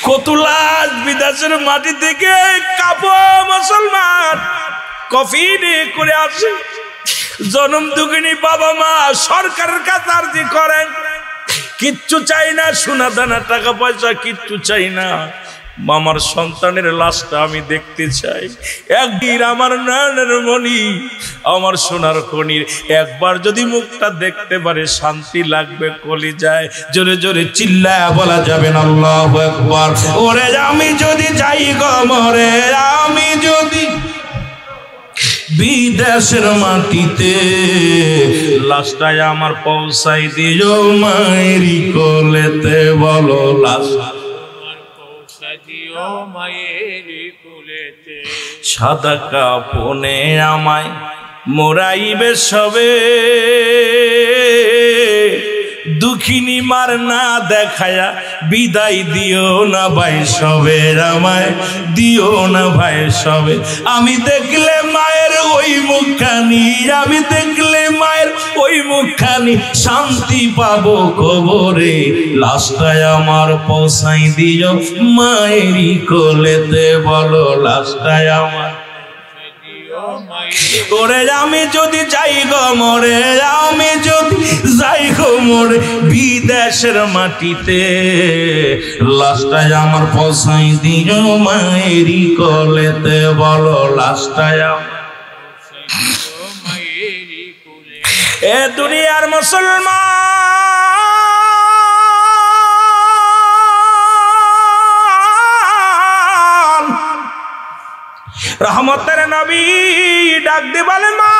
A: কত লাশ বিদেশের মাটি থেকে কাপড় মুসলমান কফিনে করে আসে। জনম দুঃখিনী বাবা মা সরকারের কাছে আরজি করেন, কিচ্ছু চাই না, সোনা দানা টাকা পয়সা কিচ্ছু চাই না, আমার সন্তানের লাশটা আমি দেখতে চাই। একদিন আমার নয়নের মণি, আমার সোনার খনির একবার যদি মুখটা দেখতে পারে শান্তি লাগবে কলিজায়। জোরে জোরে চিল্লায়া বলা যাবে না আল্লাহু আকবার। ওরে আমি যদি যাই গো মরে, আমি যদি বিদেশের মাটিতে, লাশটায় আমার পৌঁছাই দিও মায়েরই কোলেতে। বলো লাশ সাদা কাপনে আমায় মোরাইবে সবে, দুঃখিনী মার না দেখায়া বিদায় দিও না ভাই সবে, আমায় দিও না ভাই সবে। আমি দেখলে মায়ের ওই মুখখানি, আমি দেখলে মায়ের ওই মুখখানি শান্তি পাবো কবরে। লাশটায় আমার পৌঁছাই দিও মায়েরই কোলেতে। বলো লাশটায় আমার ওরে আমি যদি যাই গো মরে, আমি যদি যাই গো মরে বিদেশের মাটিতে, লাশটায় আমার পৌঁছাই দিও মায়েরই কোলেতে। বলো লাশটায় এ দুনিয়ার মুসলমান রহমতের নবী ডাক দে বলে মা